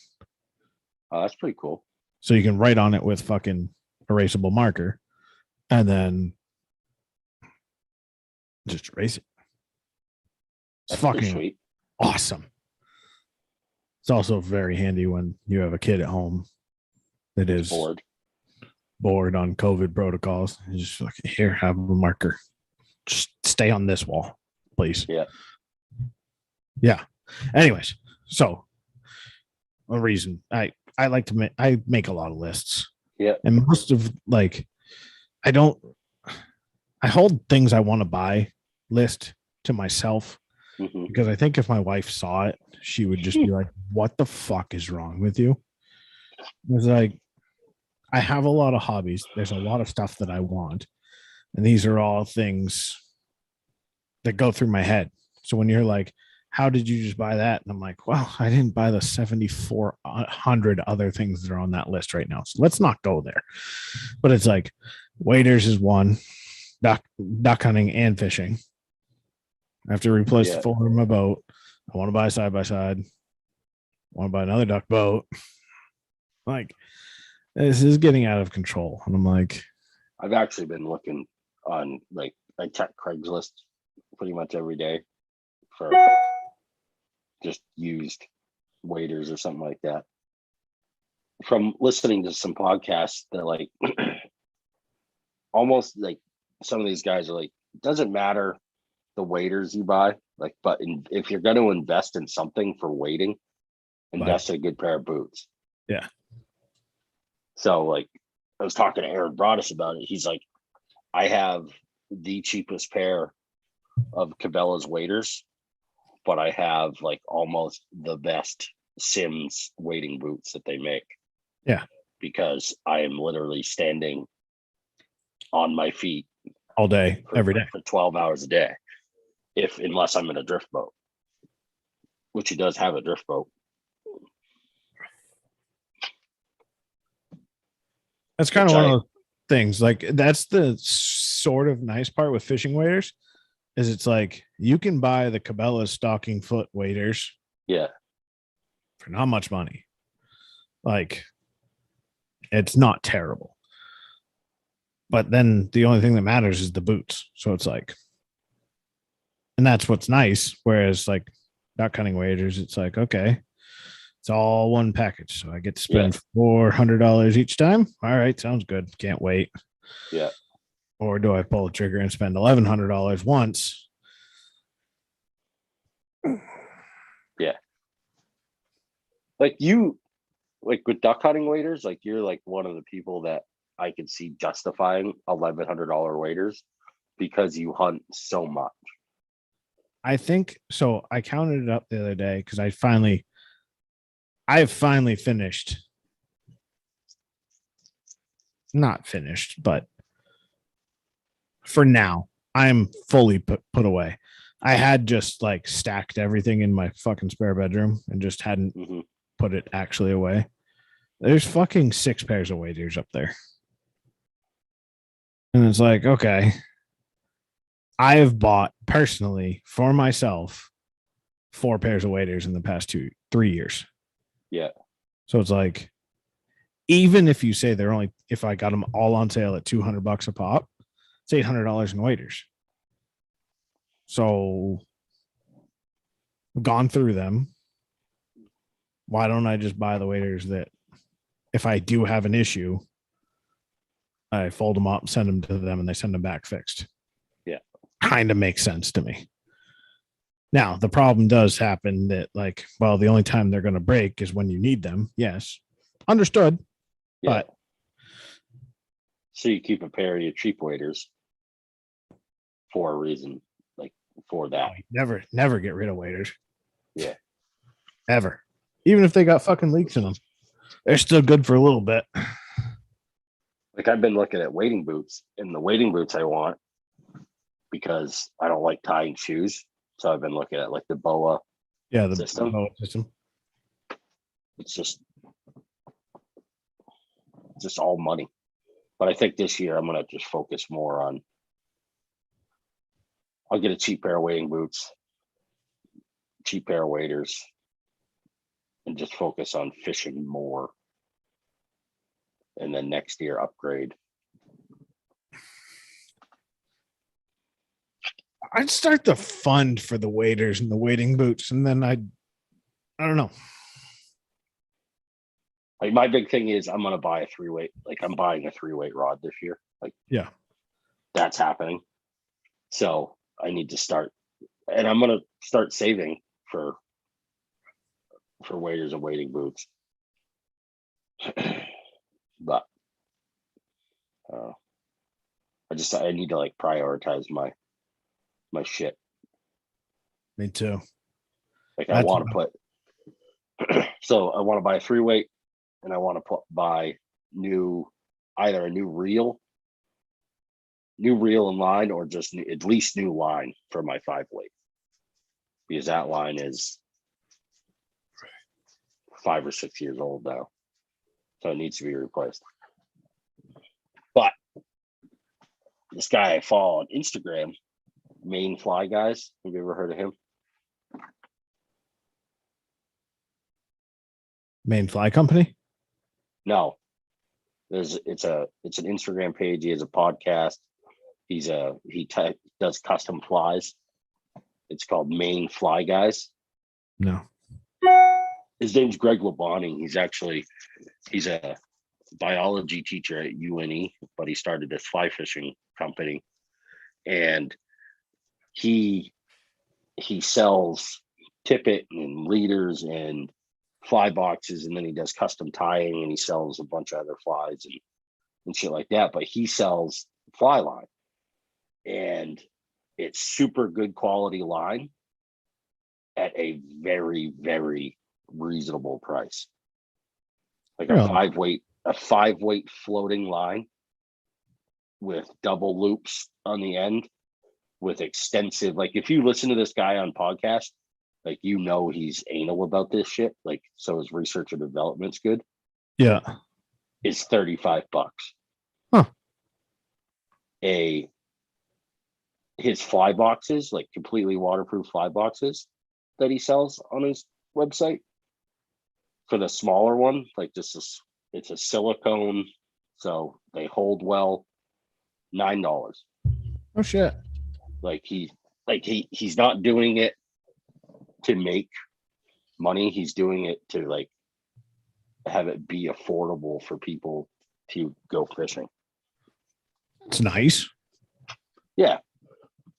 Oh, that's pretty cool. So you can write on it with fucking erasable marker and then just erase it. It's That's pretty fucking sweet. Awesome. It's also very handy when you have a kid at home that is bored on COVID protocols. You just like, here, have a marker. Just stay on this wall, please. Yeah. Yeah. Anyways, so a reason I like to make a lot of lists. Yeah. And most of I hold things I want to buy list to myself because I think if my wife saw it, she would just be like, what the fuck is wrong with you? It's like, I have a lot of hobbies. There's a lot of stuff that I want. And these are all things that go through my head. So when you're like, how did you just buy that? And I'm like, well, I didn't buy the 7,400 other things that are on that list right now. So let's not go there. But it's like, waders is one, duck hunting and fishing. I have to replace the floor of my boat. I want to buy a side-by-side. I want to buy another duck boat. Like, this is getting out of control. And I'm like, I've actually been looking on, I check Craigslist pretty much every day for just used waders or something like that. From listening to some podcasts that almost like some of these guys are like, it doesn't matter the waders you buy, but if you're going to invest in something for wading, invest in a good pair of boots. Yeah. So I was talking to Aaron Broadus about it. He's like, I have the cheapest pair of Cabela's waders, but I have almost the best Sims wading boots that they make. Yeah. Because I am literally standing on my feet all day, every day for 12 hours a day. Unless I'm in a drift boat, which he does have a drift boat. That's kind of one of those things. That's the sort of nice part with fishing waders is it's like you can buy the Cabela's stocking foot waders. Yeah. For not much money. It's not terrible. But then the only thing that matters is the boots. So it's and that's what's nice. Whereas duck hunting waders, it's okay, it's all one package. So I get to spend $400 each time. All right, sounds good. Can't wait. Yeah. Or do I pull the trigger and spend $1,100 once? Yeah. With duck hunting waders, you're one of the people that I could see justifying $1,100 waders because you hunt so much. I think so. I counted it up the other day because I've finally finished. Not finished, but for now, I'm fully put away. I had just stacked everything in my fucking spare bedroom and just hadn't put it actually away. There's fucking 6 pairs of waders up there. And it's okay. I have bought personally for myself 4 pairs of waders in the past 3 years. Yeah. So it's even if you say if I got them all on sale at $200 a pop, it's $800 in waders. So I've gone through them. Why don't I just buy the waders that if I do have an issue, I fold them up, send them to them, and they send them back fixed. Yeah. Kind of makes sense to me. Now, the problem does happen that, like, well, the only time they're going to break is when you need them. Yes. Understood. Yeah. But So you keep a pair of your cheap waders for a reason, like for that. never get rid of waders. Yeah. Ever. Even if they got fucking leaks in them, they're still good for a little bit. Like I've been looking at wading boots, and the wading boots I want because I don't like tying shoes. So I've been looking at like the BOA Yeah, the system. system. It's just all money. But I think this year I'm gonna just focus more on. I'll get a cheap pair of wading boots, cheap pair of waders, and just focus on fishing more. And then next year upgrade. I'd start the fund for the waders and the wading boots, and then I don't know. Like my big thing is I'm gonna buy a 3-weight. Like I'm buying a 3-weight rod this year. Like Yeah. that's happening. So I need to start, and I'm gonna start saving for waders and wading boots. But I need to like prioritize my shit. Me too. Like I want to put. So I want to buy a 3-weight, and I want to buy either a new reel and line, or just at least new line for my 5-weight, because that line is 5 or 6 years old now, so it needs to be replaced. But this guy I follow on Instagram, Main Fly Guys, have you ever heard of him? Main Fly Company? No. It's an Instagram page. He has a podcast. He does custom flies. It's called Main Fly Guys. No. His name's Greg Labonte. He's a biology teacher at UNE, but he started this fly fishing company, and he sells tippet and leaders and fly boxes, and then he does custom tying, and he sells a bunch of other flies and shit like that. But he sells fly line, and it's super good quality line at a very, very reasonable price. Like a 5-weight floating line with double loops on the end, with extensive, like if you listen to this guy on podcast, like he's anal about this shit. Like, so his research and development's good. Yeah. Is $35. Huh. His fly boxes, like completely waterproof fly boxes that he sells on his website, for the smaller one, like it's a silicone, so they hold well, $9. Oh shit. He's not doing it to make money. He's doing it to like have it be affordable for people to go fishing. It's nice. Yeah.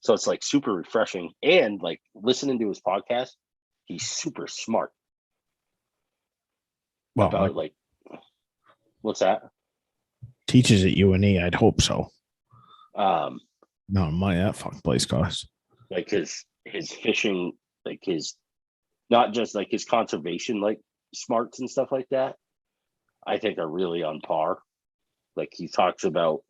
So it's like super refreshing, and like listening to his podcast, he's super smart. Well, about like what's that? Teaches at UNE, I'd hope so. No, that fucking place costs. Like his fishing, like his, not just like his conservation, like smarts and stuff like that, I think are really on par. Like he talks about,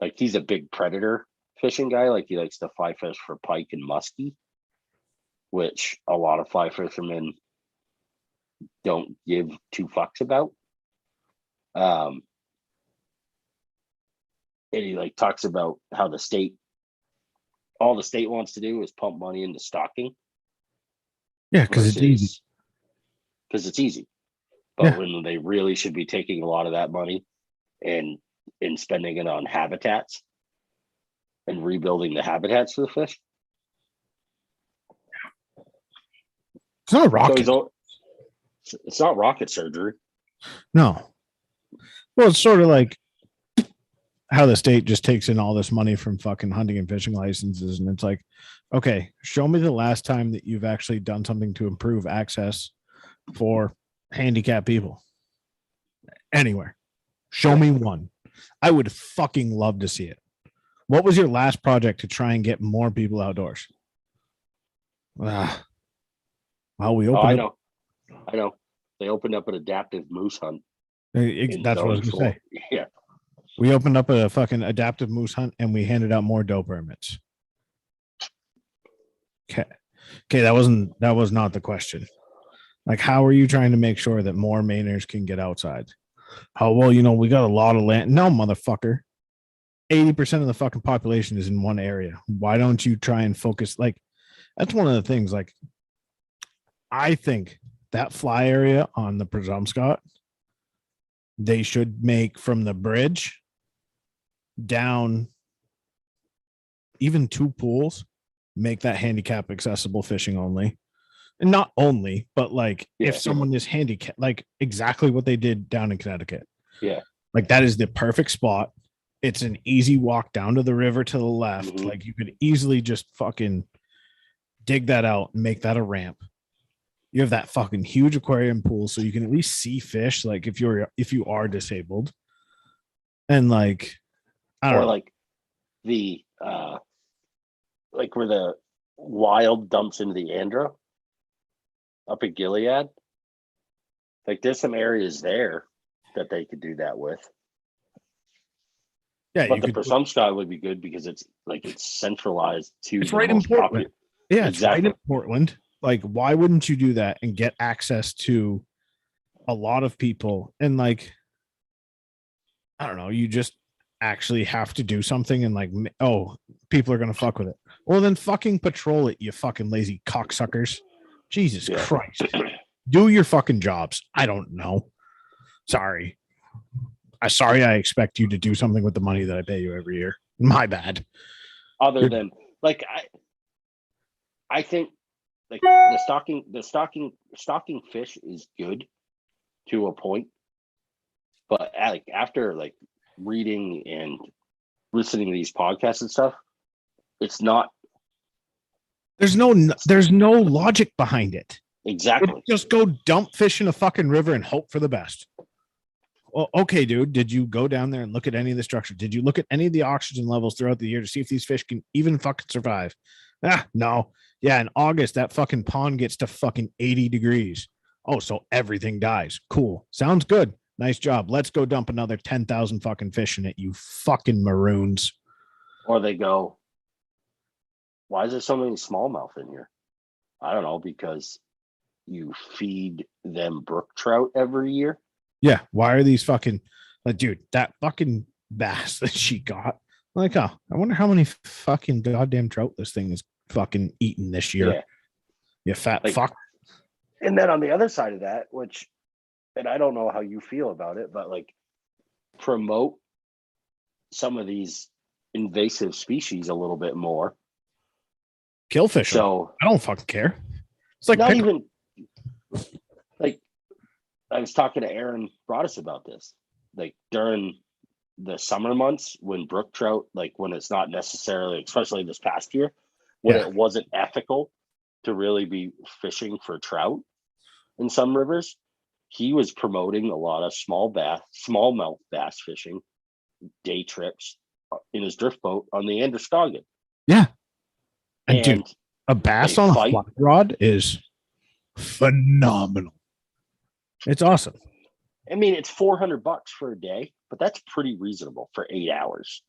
like he's a big predator fishing guy. Like he likes to fly fish for pike and muskie, which a lot of fly fishermen don't give 2 fucks about. And he like talks about how all the state wants to do is pump money into stocking. Yeah, because it's easy. Because it's easy. But when they really should be taking a lot of that money and spending it on habitats and rebuilding the habitats for the fish. It's not rocket. So it's not rocket surgery. No. Well, it's sort of like how the state just takes in all this money from fucking hunting and fishing licenses, and it's like, okay, show me the last time that you've actually done something to improve access for handicapped people anywhere. Show me one. I would fucking love to see it. What was your last project to try and get more people outdoors? Well, we opened up. I know. They opened up an adaptive moose hunt. That's what I was going to say. Yeah. We opened up a fucking adaptive moose hunt and we handed out more doe permits. Okay. That was not the question. Like, how are you trying to make sure that more Mainers can get outside? Oh, well, we got a lot of land. No, motherfucker. 80% of the fucking population is in one area. Why don't you try and focus? Like, that's one of the things. Like, I think that fly area on the Presumpscot, they should make from the bridge down even 2 pools, make that handicap accessible fishing only. And not only, but like if someone is handicapped, like exactly what they did down in Connecticut. Yeah. Like that is the perfect spot. It's an easy walk down to the river to the left. Mm-hmm. Like you could easily just fucking dig that out and make that a ramp. You have that fucking huge aquarium pool so you can at least see fish, like if you are disabled. And like I don't know. Like the like where the wild dumps into the Andra up at Gilead. Like there's some areas there that they could do that with. Yeah, but the Presumpscot would be good because it's centralized to. It's right in Portland. Yeah, it's exactly. Right in Portland. Like, why wouldn't you do that and get access to a lot of people? And like, I don't know, you just actually have to do something and like, oh, people are gonna fuck with it. Well, then fucking patrol it, you fucking lazy cocksuckers. Jesus Christ. Do your fucking jobs. I don't know. Sorry. I expect you to do something with the money that I pay you every year. My bad. Other than like I think like the stocking fish is good to a point, but like after like reading and listening to these podcasts and stuff, it's not. There's no logic behind it. Exactly. Just go dump fish in a fucking river and hope for the best. Well, okay, dude, did you go down there and look at any of the structure? Did you look at any of the oxygen levels throughout the year to see if these fish can even fucking survive? No. Yeah, in August, that fucking pond gets to fucking 80 degrees. Oh, so everything dies. Cool. Sounds good. Nice job. Let's go dump another 10,000 fucking fish in it, you fucking maroons. Or they go, why is there so many smallmouth in here? I don't know, because you feed them brook trout every year. Yeah. Why are these fucking like, dude, that fucking bass that she got? Like, oh, I wonder how many fucking goddamn trout this thing is fucking eating this year. Yeah. You fat fuck. And then on the other side of that, and I don't know how you feel about it, but like promote some of these invasive species a little bit more. Kill fish. So I don't fucking care. It's like not even like I was talking to Aaron Broadus about this. Like during the summer months when brook trout, like when it's not necessarily, especially this past year, when it wasn't ethical to really be fishing for trout in some rivers, he was promoting a lot of smallmouth bass fishing, day trips in his drift boat on the Androscoggin. Yeah. And dude, a bass on a fly rod is phenomenal. It's awesome. I mean, it's $400 for a day, but that's pretty reasonable for 8 hours.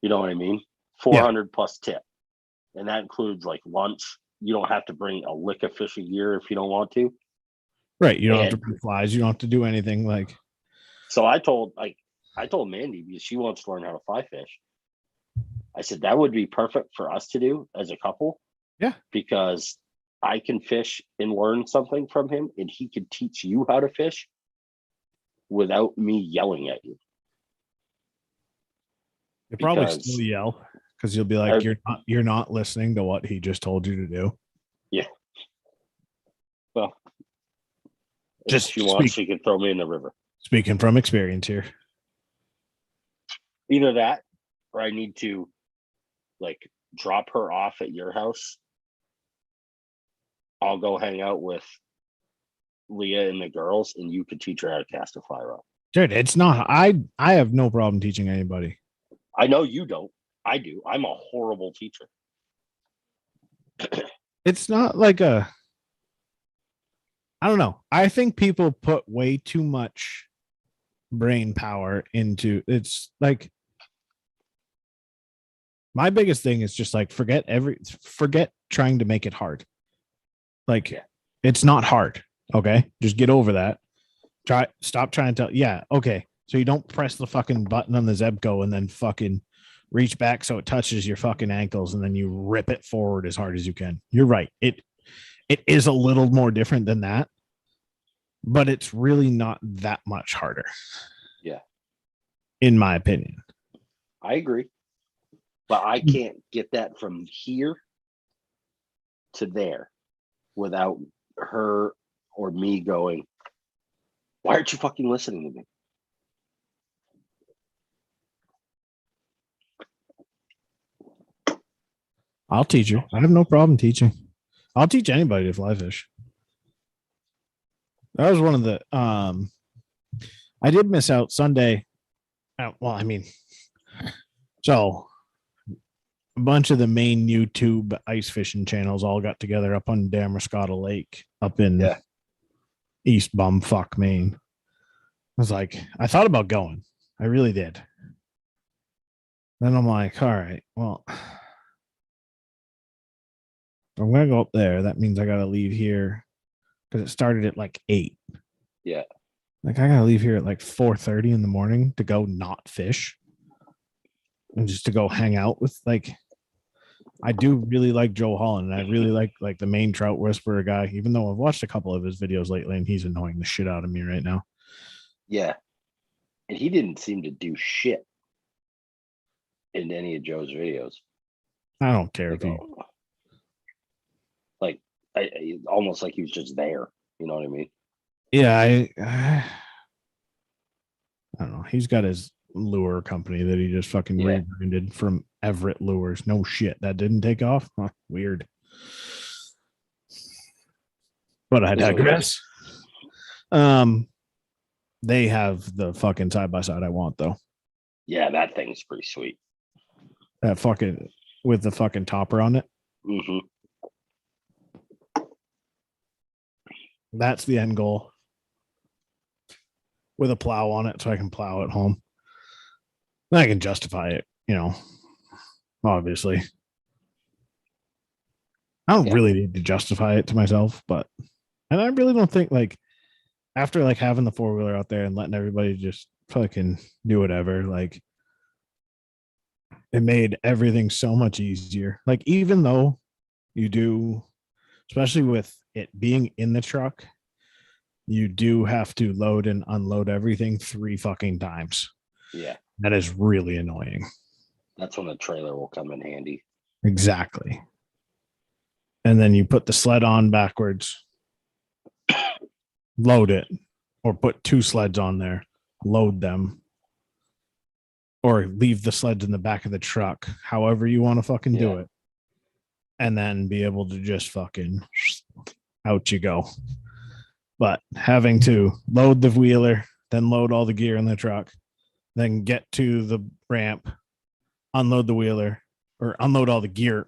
You know what I mean? 400 plus tip. And that includes like lunch. You don't have to bring a lick of fishing gear if you don't want to. Right. You don't have to bring flies. You don't have to do anything like. So I told Mandy, because she wants to learn how to fly fish. I said, that would be perfect for us to do as a couple. Yeah. Because I can fish and learn something from him, and he could teach you how to fish without me yelling at you. You'll probably still yell because you'll be like, you're not listening to what he just told you to do. Yeah. Well, just if she wants, she can throw me in the river. Speaking from experience here. Either that, or I need to like drop her off at your house. I'll go hang out with Leah and the girls, and you could teach her how to cast a fly rod. Dude, it's not. I have no problem teaching anybody. I know you don't. I do. I'm a horrible teacher. It's not like a. I don't know. I think people put way too much brain power into it's like my biggest thing is just like forget trying to make it hard. Like it's not hard. Okay. Just get over that. Stop trying to tell. Yeah. Okay. So you don't press the fucking button on the Zebco and then fucking reach back so it touches your fucking ankles and then you rip it forward as hard as you can. You're right. It is a little more different than that, but it's really not that much harder. Yeah. In my opinion. I agree. But I can't get that from here to there without her or me going, why aren't you fucking listening to me? I'll teach you. I have no problem teaching. I'll teach anybody to fly fish. That was one of the I did miss out Sunday. Well, I mean, so a bunch of the main YouTube ice fishing channels all got together up on Damariscotta Lake up in East Bumfuck, Maine. I was like, I thought about going. I really did. Then I'm like, all right, well, I'm going to go up there. That means I got to leave here because it started at like 8. Yeah. Like I got to leave here at like 4:30 in the morning to go not fish and just to go hang out with like, I do really like Joe Holland. And I really like the main trout whisperer guy, even though I've watched a couple of his videos lately and he's annoying the shit out of me right now. Yeah. And he didn't seem to do shit in any of Joe's videos. I don't care if he like almost like he was just there. You know what I mean? Yeah, I don't know. He's got his lure company that he just fucking rebranded from Everett Lures. No shit, that didn't take off. Huh, weird. But I digress. They have the fucking side by side I want though. Yeah, that thing's pretty sweet. That fucking with the fucking topper on it. Mm-hmm. That's the end goal. With a plow on it so I can plow at home. Then I can justify it, you know, obviously. I don't really need to justify it to myself, but, and I really don't think like after like having the 4-wheeler out there and letting everybody just fucking do whatever, like it made everything so much easier. Like, even though you do, especially with it being in the truck, you do have to load and unload everything 3 fucking times. Yeah. That is really annoying. That's when the trailer will come in handy. Exactly. And then you put the sled on backwards, load it, or put 2 sleds on there, load them, or leave the sleds in the back of the truck, however you want to fucking do it. And then be able to just fucking out you go. But having to load the wheeler, then load all the gear in the truck, then get to the ramp, unload the wheeler, or unload all the gear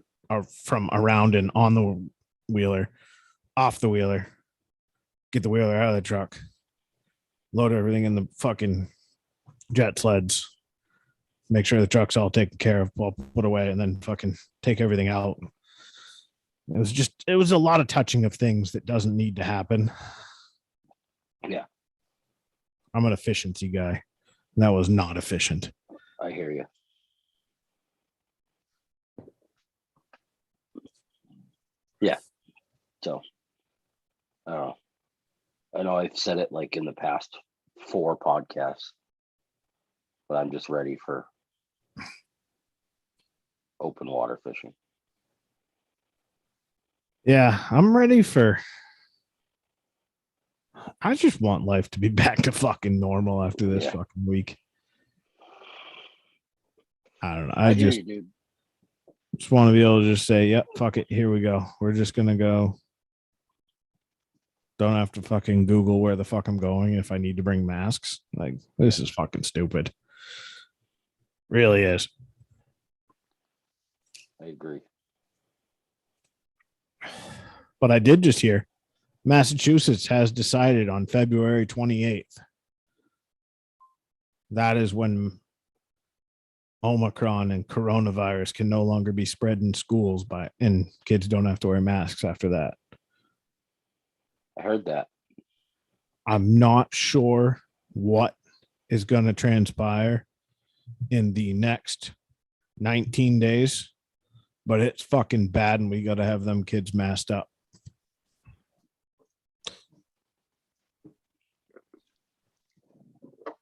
from around and on the wheeler, off the wheeler, get the wheeler out of the truck, load everything in the fucking jet sleds, make sure the truck's all taken care of, well put away, and then fucking take everything out. It was a lot of touching of things that doesn't need to happen. Yeah. I'm an efficiency guy. That was not efficient. I hear you. Yeah. So, I know I've said it like in the past 4 podcasts, but I'm just ready for open water fishing. Yeah, I'm ready for. I just want life to be back to fucking normal after this fucking week. I don't know. I I hear just you, dude. want to be able to just say, yep, fuck it. Here we go. We're just going to go. Don't have to fucking Google where the fuck I'm going if I need to bring masks. Like, this is fucking stupid. Really is. I agree. But I did just hear Massachusetts has decided on February 28th. That is when Omicron and coronavirus can no longer be spread in schools and kids don't have to wear masks after that. I heard that. I'm not sure what is going to transpire in the next 19 days, but it's fucking bad and we got to have them kids masked up.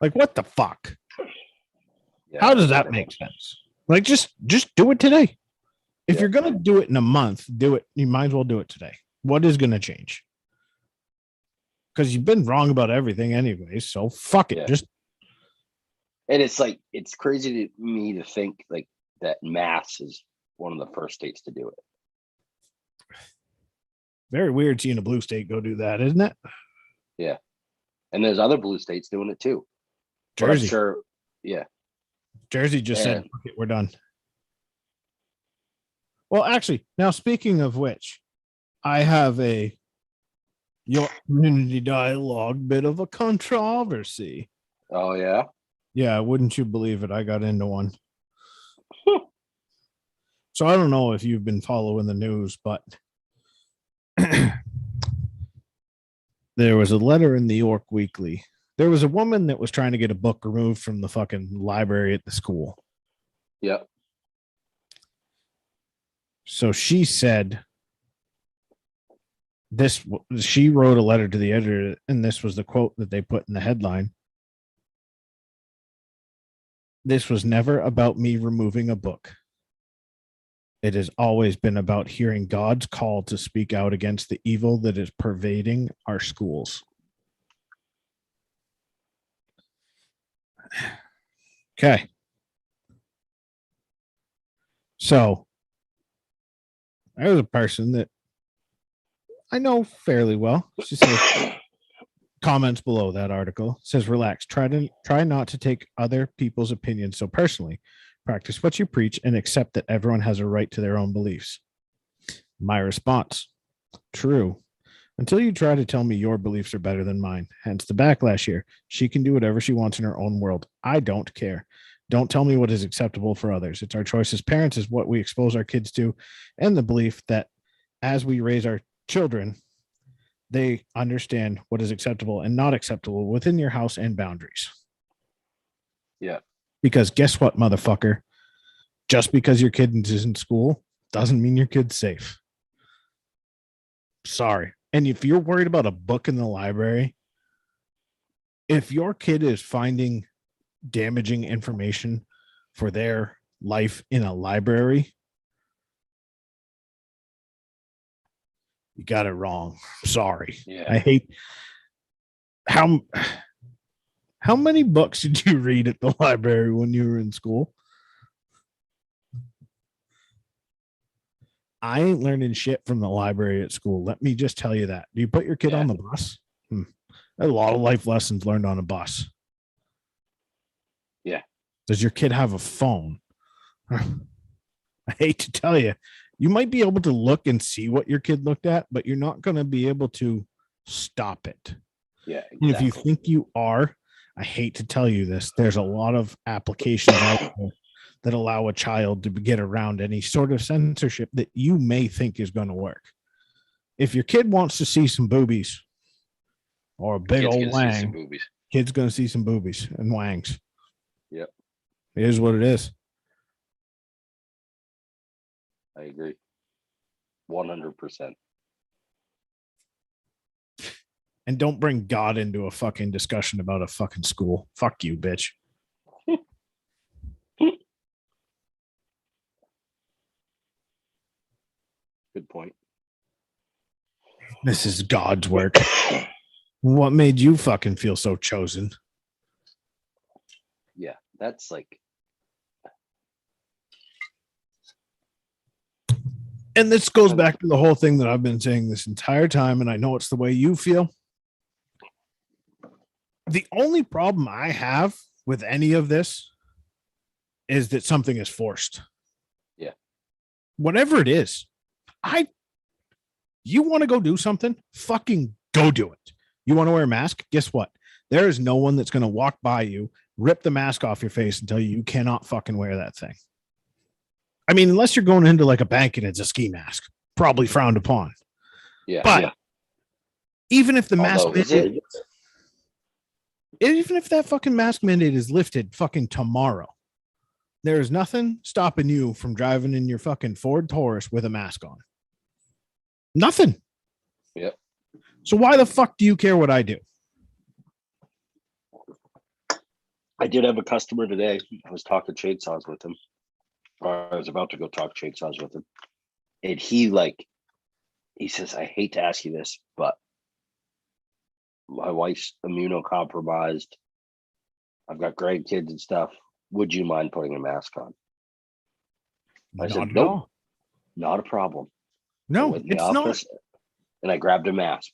Like, what the fuck? Yeah, How does that make sense? Like, just do it today. If you're going to do it in a month, do it. You might as well do it today. What is going to change? Because you've been wrong about everything anyway. So fuck it. Yeah. Just. And it's like, it's crazy to me to think like that Mass is one of the first states to do it. Very weird seeing a blue state go do that, isn't it? Yeah. And there's other blue states doing it too. But Jersey. I'm sure. Yeah. Jersey just said, okay, we're done. Well, actually, now speaking of which, I have your community dialogue bit of a controversy. Oh, yeah. Yeah, wouldn't you believe it? I got into one. So I don't know if you've been following the news, but there was a letter in the York Weekly. There was a woman that was trying to get a book removed from the fucking library at the school. Yep. So she said this, she wrote a letter to the editor, and this was the quote that they put in the headline. This was never about me removing a book. It has always been about hearing God's call to speak out against the evil that is pervading our schools. Okay. So there was a person that I know fairly well. She says, comments below that article says, relax, try not to take other people's opinions so personally. Practice what you preach and accept that everyone has a right to their own beliefs. My response, true. Until you try to tell me your beliefs are better than mine. Hence the backlash here. She can do whatever she wants in her own world. I don't care. Don't tell me what is acceptable for others. It's our choice as parents, is what we expose our kids to, and the belief that as we raise our children, they understand what is acceptable and not acceptable within your house and boundaries. Yeah. Because guess what, motherfucker? Just because your kid is in school doesn't mean your kid's safe. Sorry. And if you're worried about a book in the library, if your kid is finding damaging information for their life in a library, you got it wrong. Sorry. Yeah. I hate how many books did you read at the library when you were in school? I ain't learning shit from the library at school. Let me just tell you that. Do you put your kid on the bus? A lot of life lessons learned on a bus. Yeah. Does your kid have a phone? I hate to tell you, you might be able to look and see what your kid looked at, but you're not going to be able to stop it. Yeah. Exactly. And if you think you are, I hate to tell you this, there's a lot of applications out there that allow a child to get around any sort of censorship that you may think is going to work. If your kid wants to see some boobies or a big old wang, kid's going to see some boobies and wangs. Yep. It is what it is. I agree. 100%. And don't bring God into a fucking discussion about a fucking school. Fuck you, bitch. Good point. This is God's work. What made you fucking feel so chosen? Yeah, that's like, And this goes back to the whole thing that I've been saying this entire time, and I know it's the way you feel. The only problem I have with any of this is that something is forced. Yeah. Whatever it is, you want to go do something, fucking go do it. You want to wear a mask? Guess what? There is no one that's going to walk by you, rip the mask off your face and tell you cannot fucking wear that thing. I mean, unless you're going into like a bank and it's a ski mask, probably frowned upon. Yeah. But even if the mask mandate, even if that fucking mask mandate is lifted fucking tomorrow, there is nothing stopping you from driving in your fucking Ford Taurus with a mask on. Nothing. Yep. So why the fuck do you care what I do? I did have a customer today. I was talking chainsaws with him. Or I was about to go talk chainsaws with him. And he says, I hate to ask you this, but my wife's immunocompromised. I've got grandkids and stuff. Would you mind putting a mask on? I said, nope, not a problem. No, in the it's office, not. And I grabbed a mask.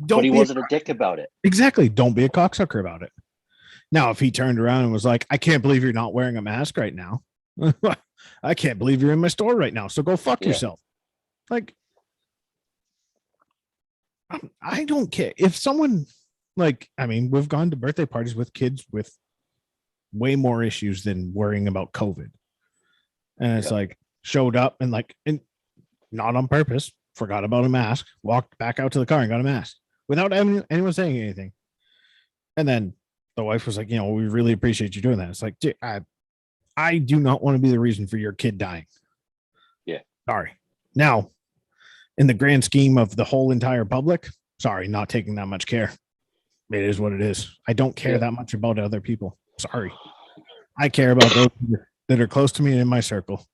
Don't but he wasn't a dick about it. Exactly. Don't be a cocksucker about it. Now, if he turned around and was like, I can't believe you're not wearing a mask right now. I can't believe you're in my store right now. So go fuck yourself. Like, I don't care. If someone, like, I mean, we've gone to birthday parties with kids with way more issues than worrying about COVID. And it's like, showed up and like, and not on purpose, forgot about a mask, walked back out to the car and got a mask without anyone saying anything. And then the wife was like, you know, we really appreciate you doing that. It's like, dude, I do not want to be the reason for your kid dying. Yeah. Sorry. Now, in the grand scheme of the whole entire public, sorry, not taking that much care. It is what it is. I don't care that much about other people. Sorry. I care about those that are close to me and in my circle.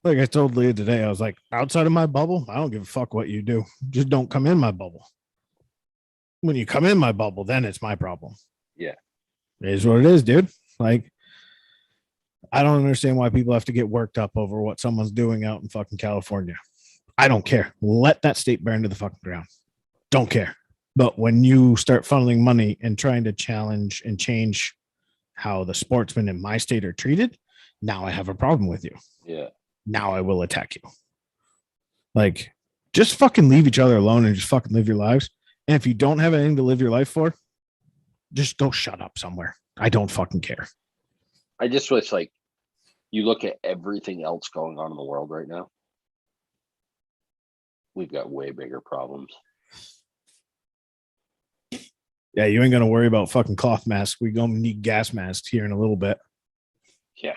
Like I told Leah today, I was like, outside of my bubble, I don't give a fuck what you do. Just don't come in my bubble. When you come in my bubble, then it's my problem. Yeah. It is what it is, dude. Like, I don't understand why people have to get worked up over what someone's doing out in fucking California. I don't care. Let that state burn to the fucking ground. Don't care. But when you start funneling money and trying to challenge and change how the sportsmen in my state are treated, now I have a problem with you. Yeah. Now I will attack you. Like, just fucking leave each other alone and just fucking live your lives. And if you don't have anything to live your life for, just go shut up somewhere. I don't fucking care. I just wish, like, you look at everything else going on in the world right now. We've got way bigger problems. Yeah, you ain't gonna worry about fucking cloth masks. We gonna need gas masks here in a little bit. Yeah.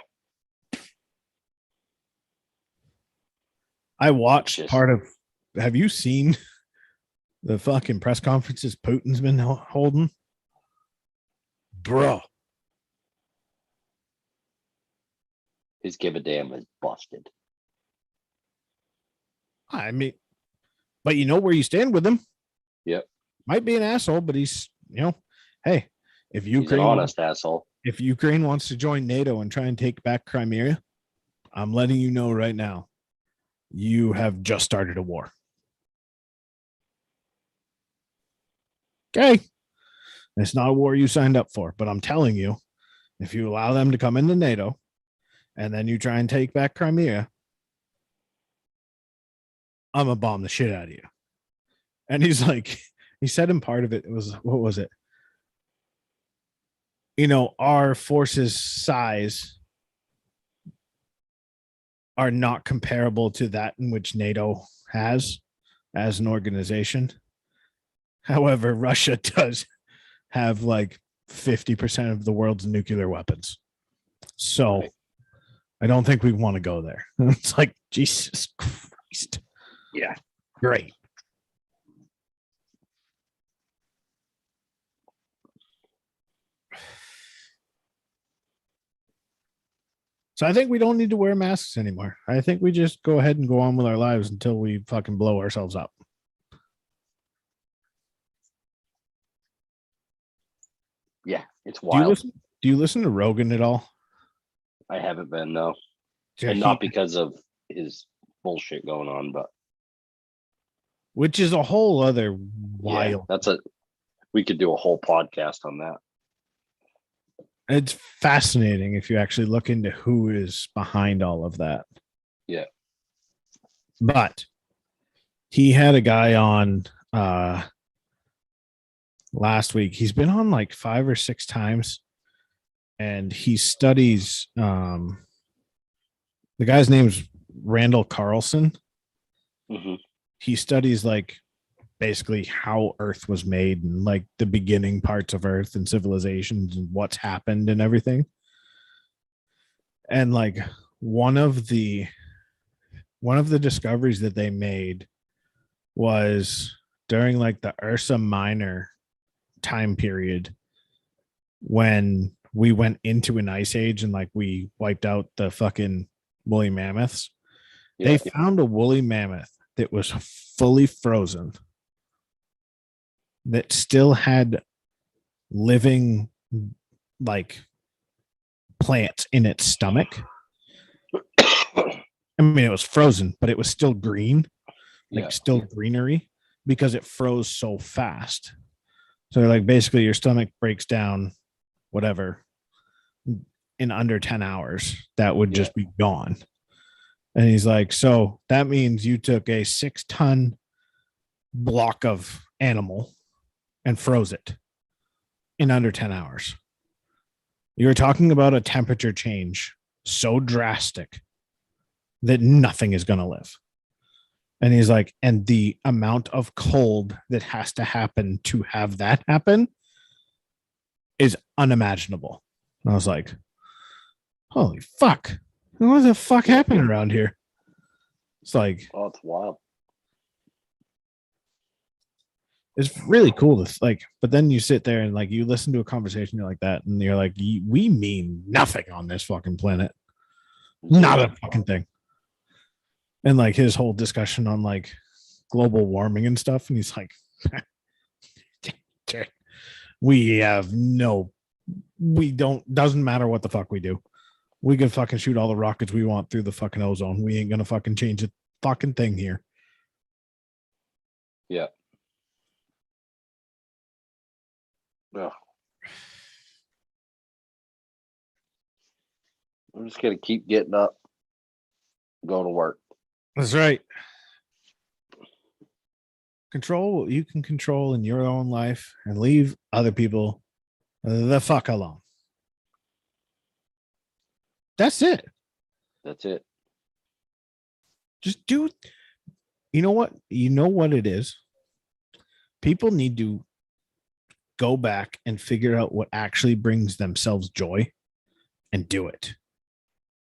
I watched part of. Have you seen the fucking press conferences Putin's been holding? Bro. His give a damn is busted. I mean, but you know where you stand with him. Yep. Might be an asshole, but he's, you know, hey, if Ukraine, he's an honest asshole. If Ukraine wants to join NATO and try and take back Crimea, I'm letting you know right now, you have just started a war. Okay. It's not a war you signed up for, but I'm telling you, if you allow them to come into NATO and then you try and take back Crimea, I'm gonna bomb the shit out of you. And he's like, he said in part of it, it was, what was it? You know, our forces' size are not comparable to that in which NATO has as an organization. However, Russia does have like 50% of the world's nuclear weapons. So I don't think we want to go there. It's like, Jesus Christ. Yeah. Great. So I think we don't need to wear masks anymore. I think we just go ahead and go on with our lives until we fucking blow ourselves up. Yeah, it's wild. Do you listen to Rogan at all? I haven't been, no. Yeah, and not because of his bullshit going on, but which is a whole other yeah, wild. we could do a whole podcast on that. It's fascinating if you actually look into who is behind all of that. Yeah. But he had a guy on last week. He's been on like 5 or 6 times, and he studies the guy's name's Randall Carlson. Mm-hmm. He studies like basically how Earth was made and like the beginning parts of Earth and civilizations and what's happened and everything. And like one of the discoveries that they made was during like the Ursa Minor time period when we went into an ice age and like we wiped out the fucking woolly mammoths. Yeah. They found a woolly mammoth that was fully frozen that still had living like plants in its stomach. I mean, it was frozen, but it was still green, like still greenery, because it froze so fast. So like basically your stomach breaks down, whatever, in under 10 hours, that would just be gone. And he's like, so that means you took a 6-ton block of animal and froze it in under 10 hours. You're talking about a temperature change so drastic that nothing is going to live. And he's like, and the amount of cold that has to happen to have that happen is unimaginable. And I was like, holy fuck. What the fuck happened around here? It's like, oh, it's wild. It's really cool to like, but then you sit there and like you listen to a conversation like that, and you're like, we mean nothing on this fucking planet. Not a fucking thing. And like his whole discussion on like global warming and stuff, and he's like, doesn't matter what the fuck we do. We can fucking shoot all the rockets we want through the fucking ozone. We ain't gonna fucking change a fucking thing here. Yeah. Yeah. I'm just gonna keep getting up, going to work. That's right. Control what you can control in your own life and leave other people the fuck alone. That's it. That's it. Just do. You know what? You know what it is? People need to go back and figure out what actually brings themselves joy and do it.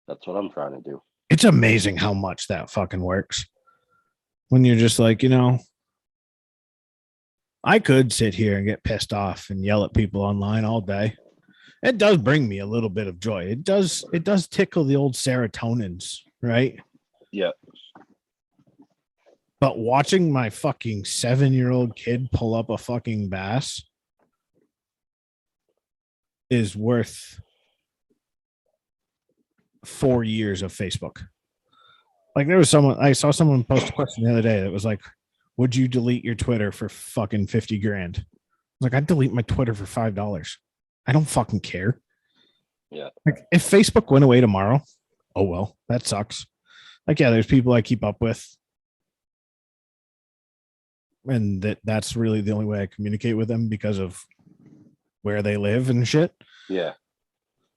That's what I'm trying to do. It's amazing how much that fucking works. When you're just like, you know, I could sit here and get pissed off and yell at people online all day. It does bring me a little bit of joy. It does tickle the old serotonins, right? Yeah. But watching my fucking 7-year-old kid pull up a fucking bass is worth 4 years of Facebook. Like I saw someone post a question the other day that was like, would you delete your Twitter for fucking 50 grand? I was like, I'd delete my Twitter for $5. I don't fucking care. Yeah. Like if Facebook went away tomorrow, oh well, that sucks. Like, yeah, there's people I keep up with. And that's really the only way I communicate with them because of where they live and shit. Yeah.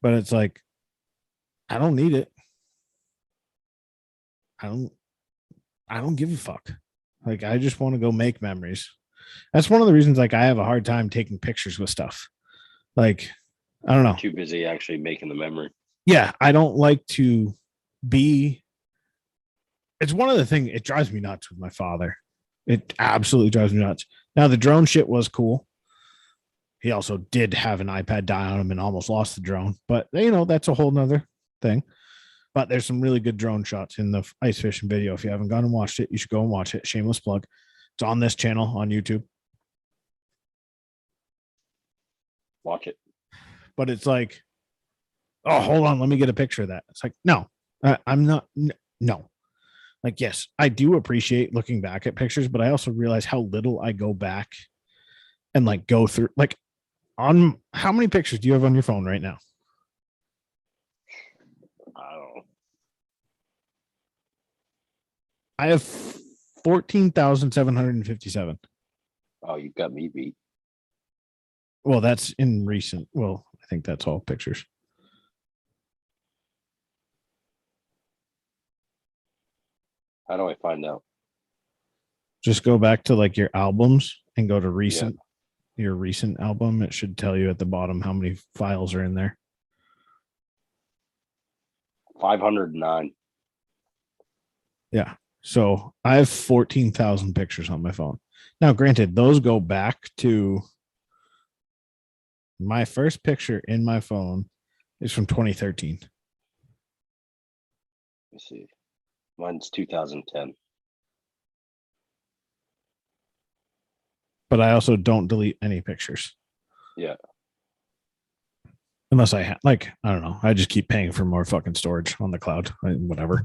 But it's like, I don't need it. I don't give a fuck. Like, I just want to go make memories. That's one of the reasons, like, I have a hard time taking pictures with stuff. Like, I don't know. Too busy actually making the memory. Yeah, I don't like to be. It's one of the things, it drives me nuts with my father. It absolutely drives me nuts. Now, the drone shit was cool. He also did have an iPad die on him and almost lost the drone. But, you know, that's a whole nother thing. But there's some really good drone shots in the ice fishing video. If you haven't gone and watched it, you should go and watch it. Shameless plug. It's on this channel on YouTube. Watch it. But it's like, oh, hold on, let me get a picture of that. It's like, no, I'm not. No, Like, yes, I do appreciate looking back at pictures, but I also realize how little I go back and like go through. Like, on how many pictures do you have on your phone right now? I don't know. I have 14,757. Oh, you got me beat. Well, that's in recent. Well, I think that's all pictures. How do I find out? Just go back to like your albums and go to recent, your recent album. It should tell you at the bottom how many files are in there. 509. Yeah. So I have 14,000 pictures on my phone. Now, granted, those go back to my first picture in my phone is from 2013. Let me see. Mine's 2010. But I also don't delete any pictures. Yeah. Unless I like, I don't know. I just keep paying for more fucking storage on the cloud, whatever.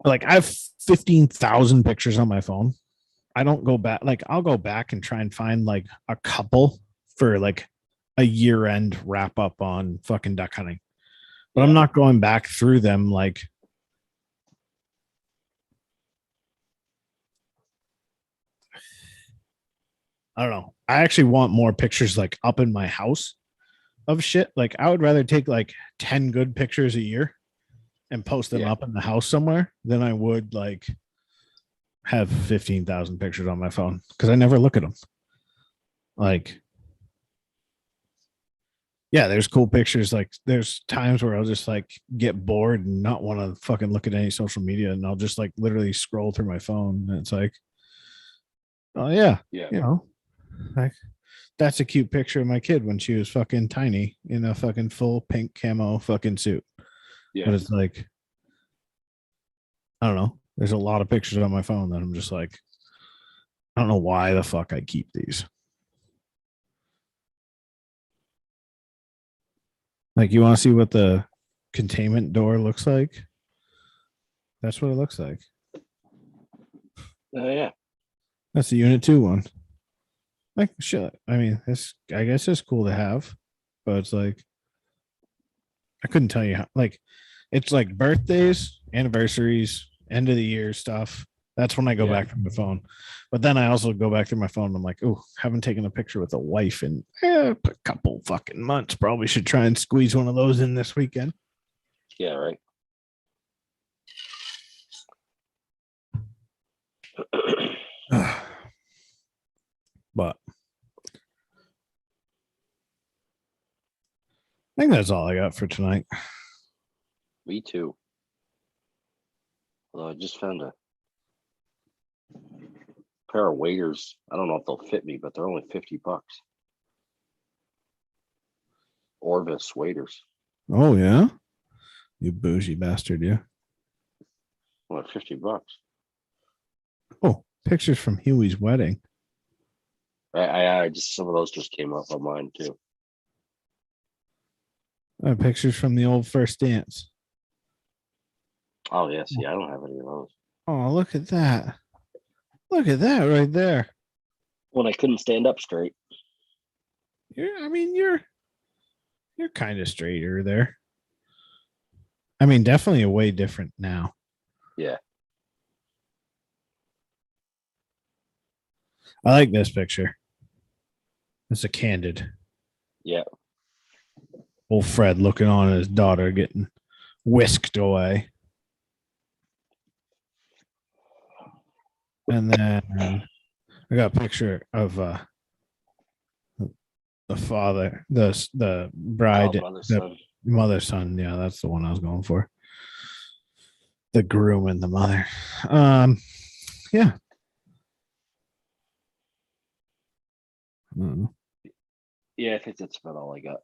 Like, I have 15,000 pictures on my phone. I don't go back. Like, I'll go back and try and find like a couple for like a year end wrap up on fucking duck hunting. But I'm not going back through them like, I don't know. I actually want more pictures like up in my house of shit. Like, I would rather take like 10 good pictures a year and post them up in the house somewhere than I would like have 15,000 pictures on my phone because I never look at them. Like, yeah, there's cool pictures. Like, there's times where I'll just like get bored and not want to fucking look at any social media, and I'll just like literally scroll through my phone, and it's like, oh yeah, you know, like that's a cute picture of my kid when she was fucking tiny in a fucking full pink camo fucking suit. Yeah. But it's like, I don't know. There's a lot of pictures on my phone that I'm just like, I don't know why the fuck I keep these. Like, you want to see what the containment door looks like? That's what it looks like. Oh, yeah. That's the Unit 2 one. Like, shit. I mean, it's, I guess it's cool to have, but it's like, I couldn't tell you how, like, it's like birthdays, anniversaries, end of the year stuff. That's when I go back from the phone. But then I also go back through my phone and I'm like, oh, haven't taken a picture with a wife in a couple fucking months. Probably should try and squeeze one of those in this weekend. Yeah, right. But I think that's all I got for tonight. Me too. Although I just found a pair of waders. I don't know if they'll fit me, but they're only $50. Orvis waders. Oh yeah, you bougie bastard, yeah. Well, $50. Oh, pictures from Huey's wedding. I just, some of those just came up on mine too. Pictures from the old first dance. Oh yeah, see, I don't have any of those. Oh, look at that. Look at that right there. When I couldn't stand up straight. You're kind of straighter there. I mean, definitely a way different now. Yeah. I like this picture. It's a candid. Yeah. Old Fred looking on at his daughter getting whisked away. And then I got a picture of the father, the bride, the mother's son. Yeah, that's the one I was going for. The groom and the mother. Yeah. Yeah, I think that's about all I got.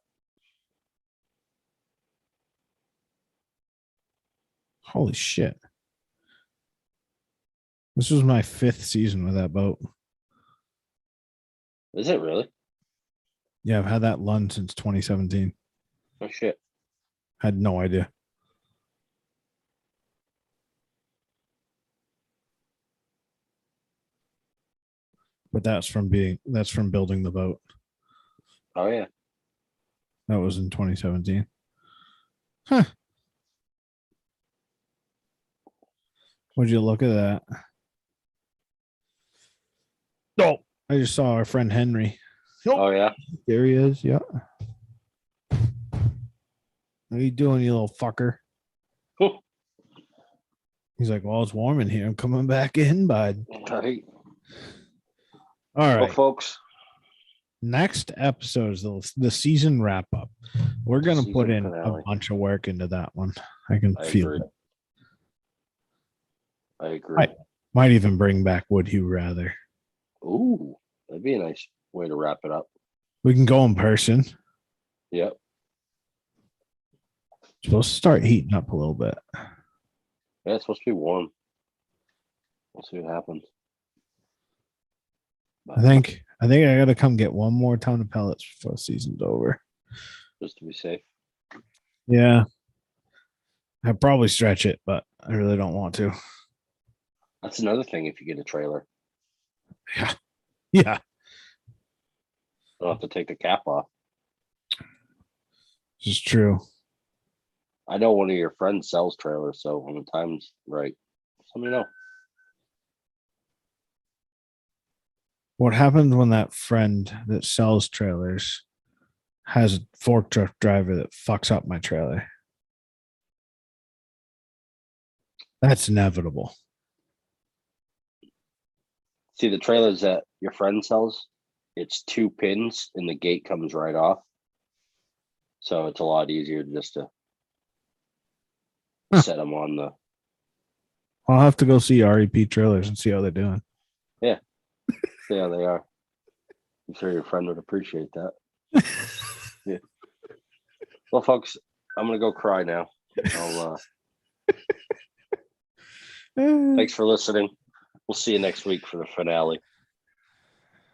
Holy shit. This was my 5th season with that boat. Is it really? Yeah, I've had that Lund since 2017. Oh shit. Had no idea. But that's from building the boat. Oh yeah. That was in 2017. Huh. Would you look at that? Oh, I just saw our friend Henry. Oh yeah. There he is. Yeah. What are you doing, you little fucker? He's like, well, it's warm in here. I'm coming back in, bud. Right. All right. Well, folks, Next episode is the season wrap up. We're going to put season in finale. a bunch of work into that one. I can I feel agree. it. I agree. Might even bring back Would You Rather. Ooh, that'd be a nice way to wrap it up. We can go in person. Yep. Supposed to start heating up a little bit. Yeah, it's supposed to be warm. We'll see what happens. I think I got to come get one more ton of pellets before the season's over. Just to be safe. Yeah. I'd probably stretch it, but I really don't want to. That's another thing if you get a trailer. Yeah. Don't have to take the cap off. This is true. I know one of your friends sells trailers, so when the time's right, let me know. What happens when that friend that sells trailers has a fork truck driver that fucks up my trailer? That's inevitable. See, the trailers that your friend sells, it's 2 pins and the gate comes right off. So it's a lot easier just to set them on the. I'll have to go see REP trailers and see how they're doing. See how they are. I'm sure your friend would appreciate that. Yeah. Well, folks, I'm gonna go cry now. Thanks for listening. We'll see you next week for the finale.